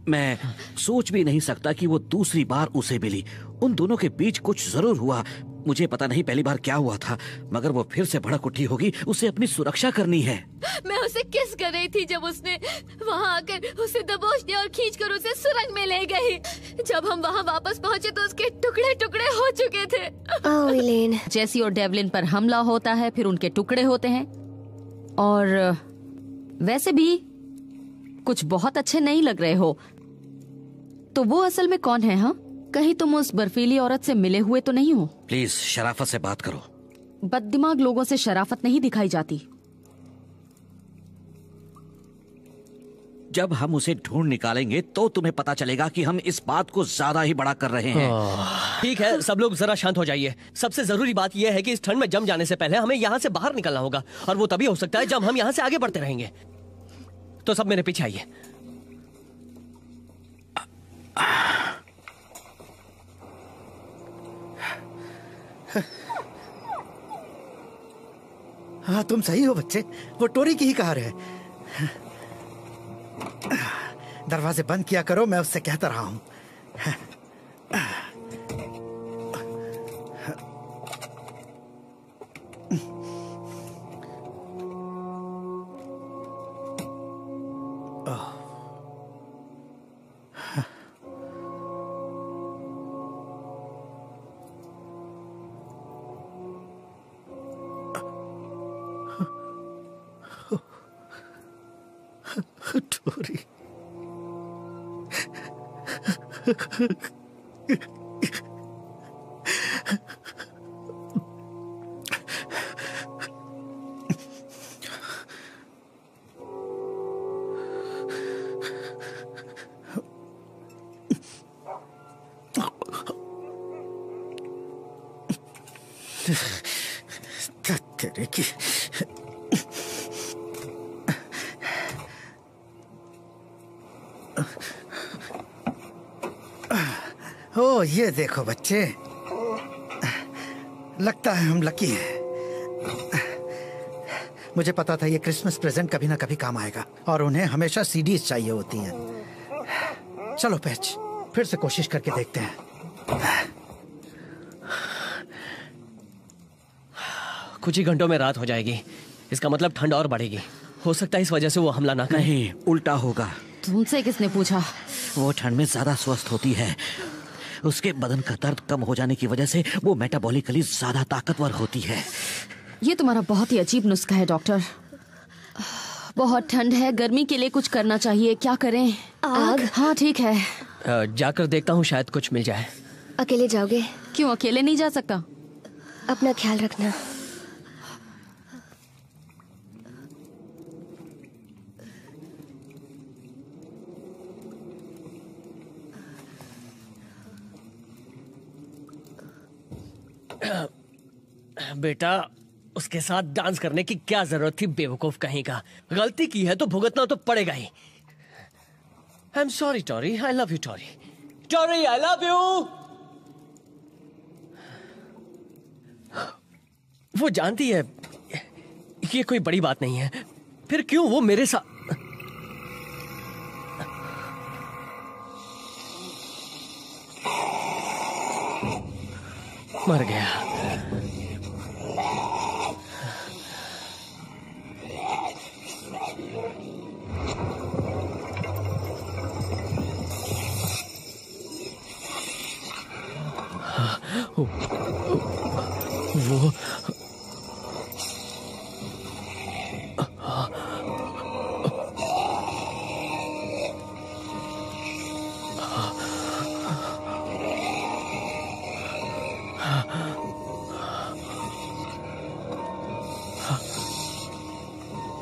मैं सोच भी नहीं सकता कि वो दूसरी बार उसे मिली। उन दोनों के बीच कुछ जरूर हुआ। मुझे पता नहीं पहली बार क्या हुआ था, मगर वो फिर से भड़क उठी होगी। उसे अपनी सुरक्षा करनी है। मैं उसे किस कर रही थी जब उसने वहाँ आकर उसे दबोच दिया और खींचकर उसे सुरंग में ले गई। जब हम वहाँ वापस पहुँचे तो उसके टुकड़े टुकड़े हो चुके थे। ओह एलेन, जेसी और डेवलिन पर हमला होता है, फिर उनके टुकड़े होते हैं। और वैसे भी कुछ बहुत अच्छे नहीं लग रहे हो। तो वो असल में कौन है? हाँ, कहीं तुम उस बर्फीली औरत से मिले हुए तो नहीं हो? प्लीज शराफत से बात करो। बददिमाग लोगों से शराफत नहीं दिखाई जाती। जब हम उसे ढूंढ निकालेंगे तो तुम्हें पता चलेगा कि हम इस बात को ज्यादा ही बड़ा कर रहे हैं। ठीक है, सब लोग जरा शांत हो जाइए। सबसे जरूरी बात यह है कि इस ठंड में जम जाने से पहले हमें यहाँ से बाहर निकलना होगा, और वो तभी हो सकता है जब हम यहाँ से आगे बढ़ते रहेंगे। तो सब मेरे पीछे आइए। हाँ तुम सही हो बच्चे, वो टोरी की ही कार है। दरवाजे बंद किया करो, मैं उससे कहता रहा हूं। टोरी तेरे की ओ ये देखो बच्चे, लगता है हम लकी हैं। मुझे पता था ये क्रिसमस प्रेजेंट कभी ना कभी काम आएगा, और उन्हें हमेशा सीडीज चाहिए होती हैं। चलो पैच, फिर से कोशिश करके देखते हैं। कुछ ही घंटों में रात हो जाएगी, इसका मतलब ठंड और बढ़ेगी। हो सकता है इस वजह से वो हमला ना करे। नहीं, उल्टा होगा। तुमसे किसने पूछा? वो ठंड में ज्यादा स्वस्थ होती है, उसके बदन का दर्द कम हो जाने की वजह से वो मेटाबॉलिकली ज्यादा ताकतवर होती है। ये तुम्हारा बहुत ही अजीब नुस्खा है डॉक्टर। बहुत ठंड है, गर्मी के लिए कुछ करना चाहिए। क्या करें? आग? हाँ ठीक है। जाकर देखता हूँ, शायद कुछ मिल जाए। अकेले जाओगे? क्यों अकेले नहीं जा सकता? अपना ख्याल रखना। बेटा, उसके साथ डांस करने की क्या जरूरत थी, बेवकूफ कहीं का। गलती की है तो भुगतना तो पड़ेगा ही। I am sorry Tori, I love you Tori. Tori, I love you. वो जानती है ये कोई बड़ी बात नहीं है, फिर क्यों वो मेरे साथ। मर गया। वो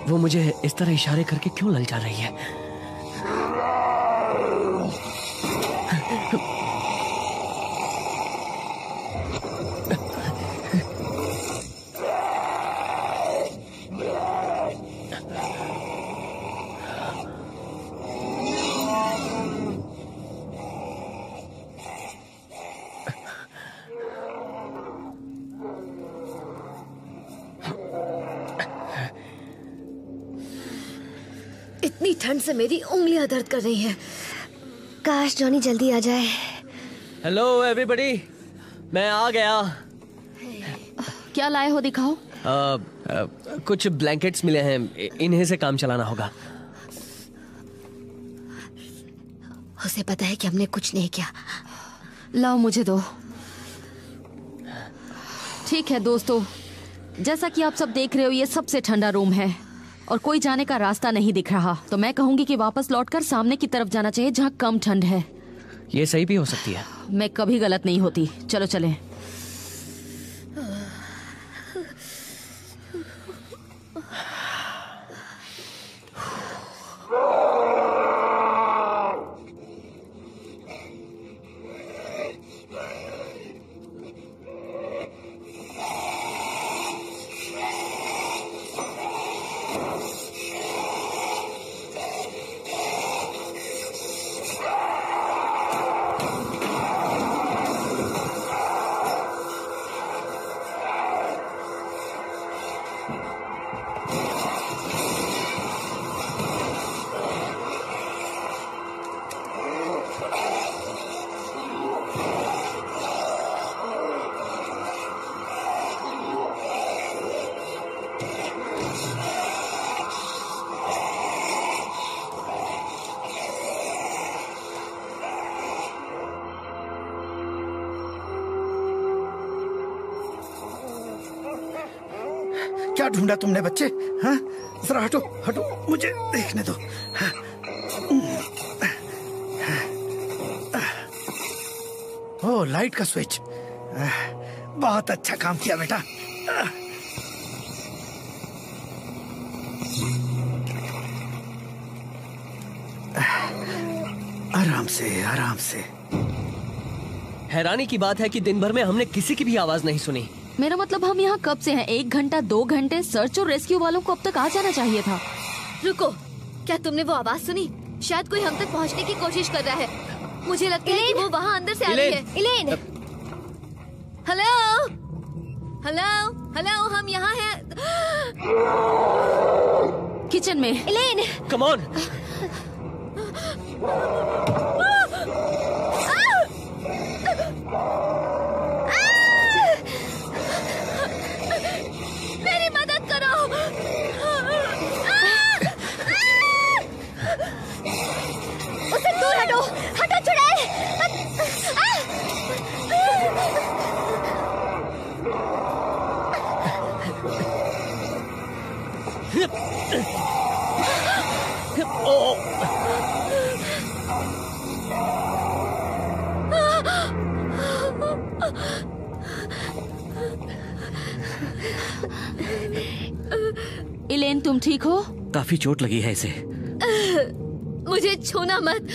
वो मुझे इस तरह इशारे करके क्यों ललचा रही है? इतनी ठंड से मेरी उंगलियां दर्द कर रही हैं। काश जॉनी जल्दी आ जाए। हेलो एवरीबॉडी, मैं आ गया। क्या लाए हो दिखाओ। कुछ ब्लैंकेट्स मिले हैं, इन्हीं से काम चलाना होगा। उसे पता है कि हमने कुछ नहीं किया। लाओ मुझे दो। ठीक है दोस्तों, जैसा कि आप सब देख रहे हो, ये सबसे ठंडा रूम है और कोई जाने का रास्ता नहीं दिख रहा, तो मैं कहूंगी कि वापस लौटकर सामने की तरफ जाना चाहिए जहाँ कम ठंड है। ये सही भी हो सकती है। मैं कभी गलत नहीं होती। चलो चलें। क्या ढूंढा तुमने बच्चे? हाँ, जरा हटो हटो, मुझे देखने दो। हाँ। ओ, लाइट का स्विच। बहुत अच्छा काम किया बेटा। आराम से आराम से। हैरानी की बात है कि दिन भर में हमने किसी की भी आवाज नहीं सुनी। मेरा मतलब हम यहाँ कब से हैं? 1 घंटा 2 घंटे? सर्च और रेस्क्यू वालों को अब तक आ जाना चाहिए था। रुको, क्या तुमने वो आवाज सुनी? शायद कोई हम तक पहुँचने की कोशिश कर रहा है। मुझे लगता है कि वो वहाँ अंदर से आ रही है। इलेन, हेलो हेलो हेलो, हम यहाँ हैं। किचन में। इलेन, कम ऑन। मेरी मदद करो। उससे दूर हटो, हटो चुड़ैल। इलेन, तुम ठीक हो? काफी चोट लगी है इसे। मुझे छूना मत।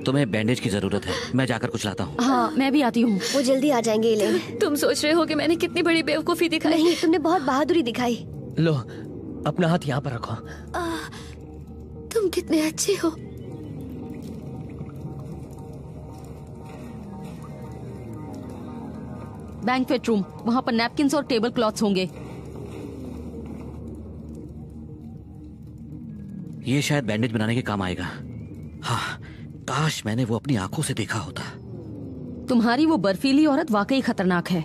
तुम्हें बैंडेज की जरूरत है, मैं जाकर कुछ लाता हूँ। हाँ, मैं भी आती हूँ। वो जल्दी आ जाएंगे इलेन। तुम सोच रहे हो कि मैंने कितनी बड़ी बेवकूफी दिखाई? नहीं, तुमने बहुत बहादुरी दिखाई। लो, अपना हाथ यहाँ पर रखो। तुम कितने अच्छे हो। बैंक्वेट रूम, वहाँ पर नैपकिन्स और टेबल क्लॉथ्स होंगे। ये शायद बैंडेज बनाने के काम आएगा। हाँ, काश मैंने वो अपनी आंखों से देखा होता। तुम्हारी वो बर्फीली औरत वाकई खतरनाक है,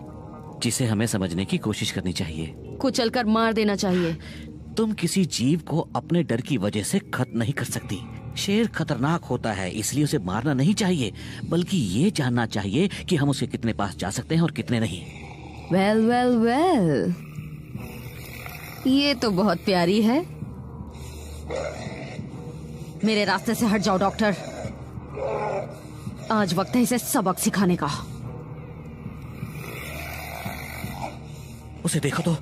जिसे हमें समझने की कोशिश करनी चाहिए। कुचलकर मार देना चाहिए। तुम किसी जीव को अपने डर की वजह से खत्म नहीं कर सकती। शेर खतरनाक होता है, इसलिए उसे मारना नहीं चाहिए, बल्कि ये जानना चाहिए कि हम उसके कितने पास जा सकते हैं और कितने नहीं। वेल वेल वेल, ये तो बहुत प्यारी है। मेरे रास्ते से हट जाओ डॉक्टर। आज वक्त है इसे सबक सिखाने का। उसे देखो तो,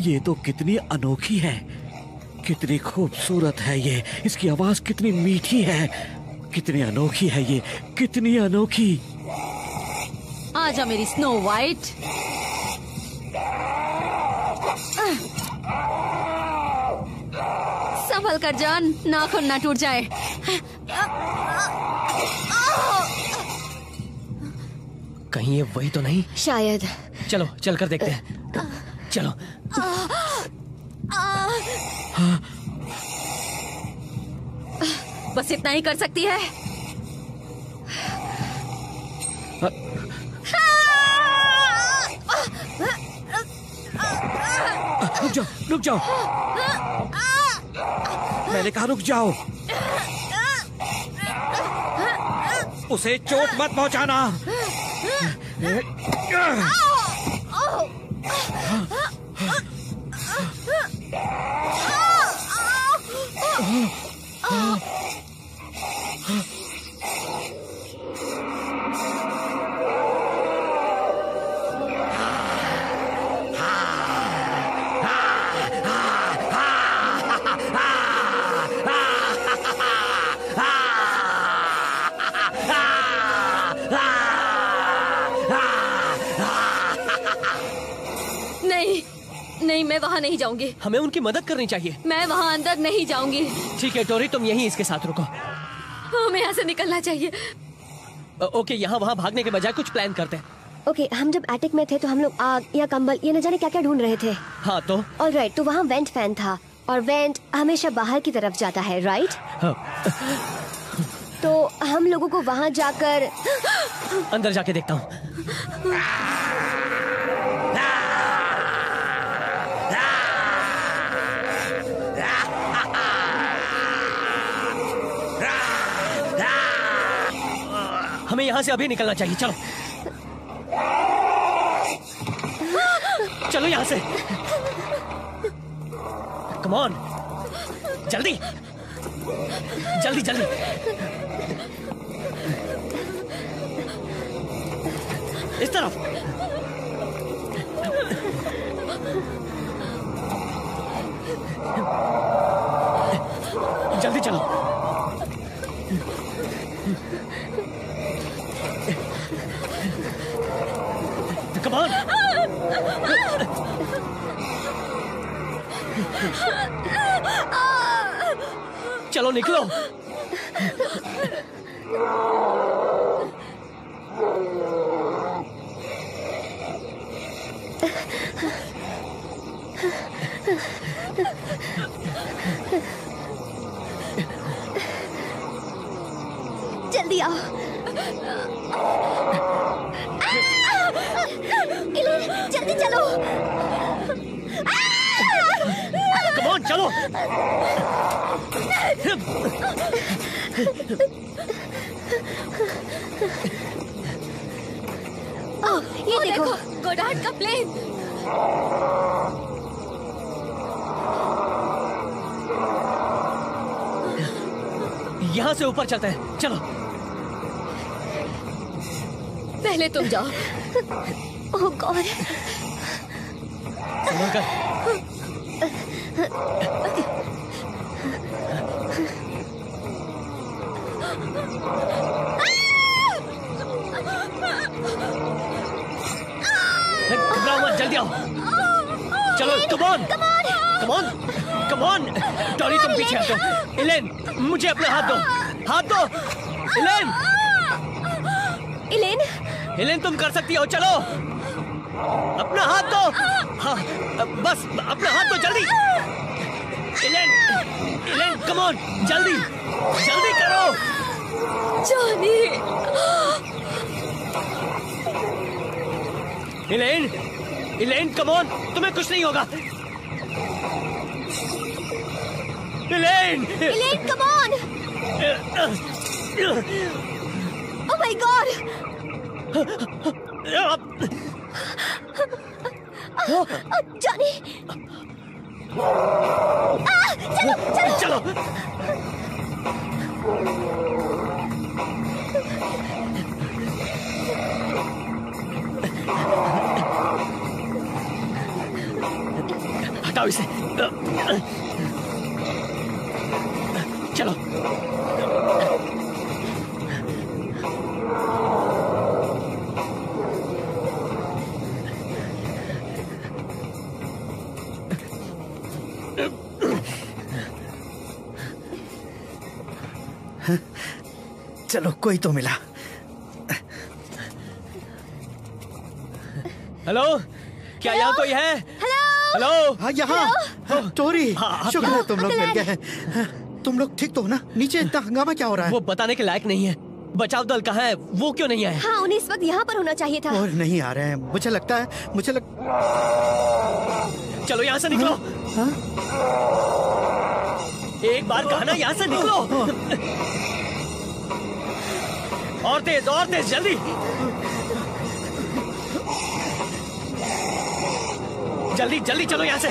ये तो कितनी अनोखी है, कितनी खूबसूरत है ये। इसकी आवाज कितनी मीठी है, कितनी अनोखी है ये, कितनी अनोखी। आजा मेरी स्नो वाइट। संभल कर जान, नाखून ना टूट जाए। कहीं ये वही तो नहीं? शायद। चलो चलकर देखते हैं। चलो। बस इतना ही कर सकती है। रुक जाओ, रुक जाओ। मैंने कहा रुक जाओ। उसे चोट मत पहुंचाना। नहीं, मैं वहाँ नहीं जाऊंगी। हमें उनकी मदद करनी चाहिए। मैं वहाँ अंदर नहीं जाऊंगी। ठीक है टोरी, तुम यहीं इसके साथ रुको। हमें यहाँ से निकलना चाहिए। ओके, यहाँ वहाँ भागने के बजाय कुछ प्लान करते हैं। ओके, हम जब एटिक में थे तो हम लोग आग या कंबल ये न जाने क्या क्या ढूंढ रहे थे। हाँ तो ऑलराइट, तो वहाँ वेंट फैन था और वेंट हमेशा बाहर की तरफ जाता है, राइट? हाँ। तो हम लोगों को वहाँ जाकर अंदर जाके देखता हूँ। हमें यहाँ से अभी निकलना चाहिए, चलो। चलो यहाँ से। कम ऑन, जल्दी जल्दी जल्दी। इस तरफ। जल्दी चलो। Come on. चलो निकलो। जल्दी आओ। इलेन, जल्दी चलो। कम ऑन, चलो। ये देखो गोडार्ड का प्लेन। यहाँ से ऊपर चलते हैं, चलो। पहले तुम जाओ। ओह गॉड। संभल कर। घबराओ मत, जल्दी आओ। चलो, come on come on come on. Dolly तुम पीछे हटो। इलेन, मुझे अपना हाथ दो, हाथ दो। इलेन, इलेन, इलेन तुम कर सकती हो, चलो। अपना हाथ दो। हाँ, बस अपना हाथ दो, जल्दी। इलेन, इलेन कम ऑन, जल्दी जल्दी करो। जॉनी। इलेन, इलेन कम ऑन, तुम्हें कुछ नहीं होगा। Elaine, Elaine come on. Oh my God. Johnny. चलो चलो। हटाओ इसे। चलो। चलो, कोई तो मिला। हेलो, क्या यहाँ कोई है? हेलो। हाँ, यहाँ टोरी। शुक्र है तुम लोग मिल गए हैं। तुम लोग ठीक तो हो ना? नीचे इतना हंगामा क्या हो रहा है? वो बताने के लायक नहीं है। बचाव दल कहाँ है? वो क्यों नहीं आए? हाँ, उन्हें इस वक्त यहाँ पर होना चाहिए था। और नहीं आ रहे हैं। मुझे लगता है चलो यहाँ से निकलो। हाँ? एक बार कहा ना, यहाँ से निकलो। और तेज जल्दी। जल्दी जल्दी चलो यहाँ से।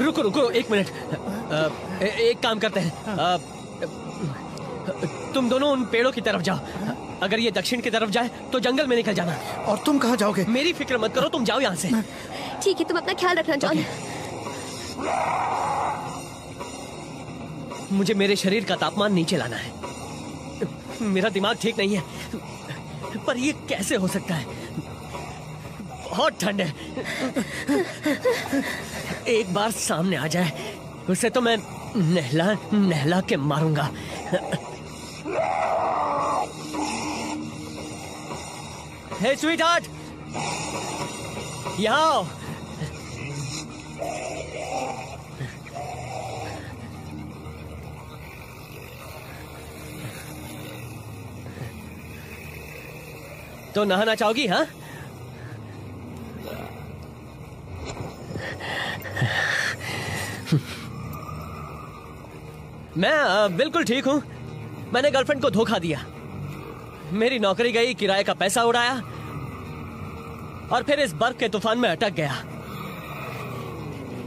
रुको रुको, एक मिनट। एक काम करते हैं, तुम दोनों उन पेड़ों की तरफ जाओ। अगर ये दक्षिण की तरफ जाए तो जंगल में निकल जाना। और तुम कहाँ जाओगे? मेरी फिक्र मत करो, तुम जाओ यहाँ से। ठीक है, तुम अपना ख्याल रखना जॉन। मुझे मेरे शरीर का तापमान नीचे लाना है। मेरा दिमाग ठीक नहीं है, पर ये कैसे हो सकता है? बहुत ठंड है। एक बार सामने आ जाए उसे तो मैं नहला नहला के मारूंगा। हे स्वीट हार्ट, यहाँ आओ। तो नहाना चाहोगी? हाँ, मैं बिल्कुल ठीक हूं। मैंने गर्लफ्रेंड को धोखा दिया, मेरी नौकरी गई, किराए का पैसा उड़ाया, और फिर इस बर्फ के तूफान में अटक गया।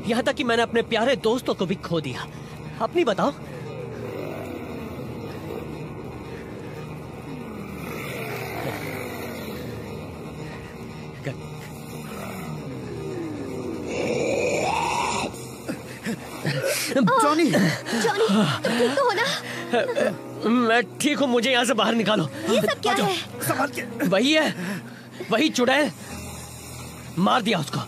यहां तक कि मैंने अपने प्यारे दोस्तों को भी खो दिया। अपनी बताओ। जॉनी, जॉनी, तुम ठीक तो हो ना? मैं ठीक हूँ, मुझे यहाँ से बाहर निकालो। ये सब क्या है? संभाल के। वही है, वही चुड़ैल। मार दिया उसको।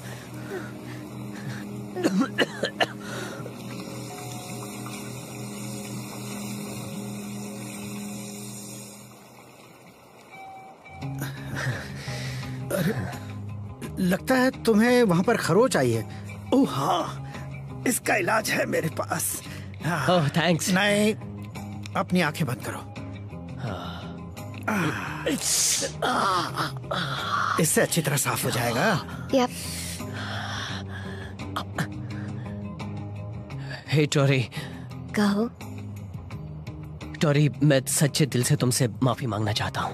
लगता है तुम्हें वहां पर खरोच आई है। ओह हाँ, इसका इलाज है मेरे पास। ओह थैंक्स। नहीं, अपनी आंखें बंद करो। इससे अच्छी तरह साफ हो जाएगा। यप। हे टोरी। कहो। टोरी, मैं सच्चे दिल से तुमसे माफी मांगना चाहता हूँ।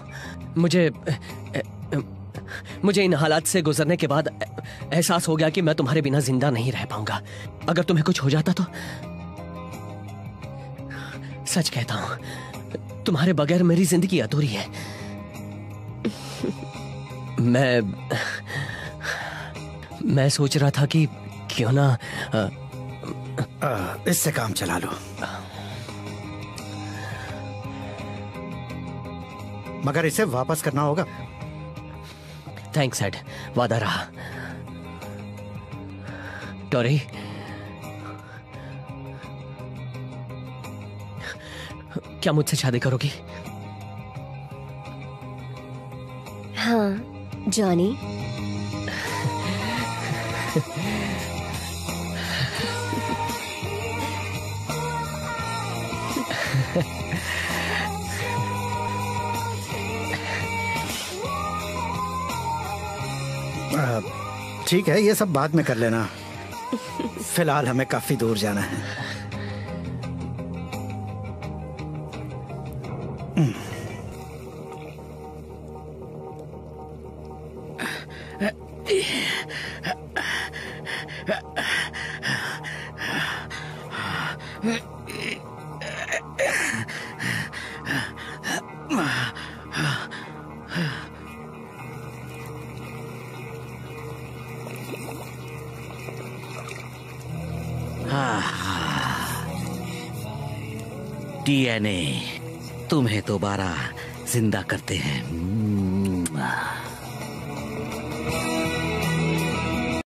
मुझे इन हालात से गुजरने के बाद एहसास हो गया कि मैं तुम्हारे बिना जिंदा नहीं रह पाऊंगा। अगर तुम्हें कुछ हो जाता तो सच कहता हूं, तुम्हारे बगैर मेरी जिंदगी अधूरी है। मैं सोच रहा था कि क्यों ना इससे काम चला लो। मगर इसे वापस करना होगा। थैंक्स एड, वादा रहा। टोरी, क्या मुझसे शादी करोगी? हाँ जॉनी। ठीक है, ये सब बाद में कर लेना। फिलहाल हमें काफी दूर जाना है। डीएनए तुम्हें दोबारा जिंदा करते हैं।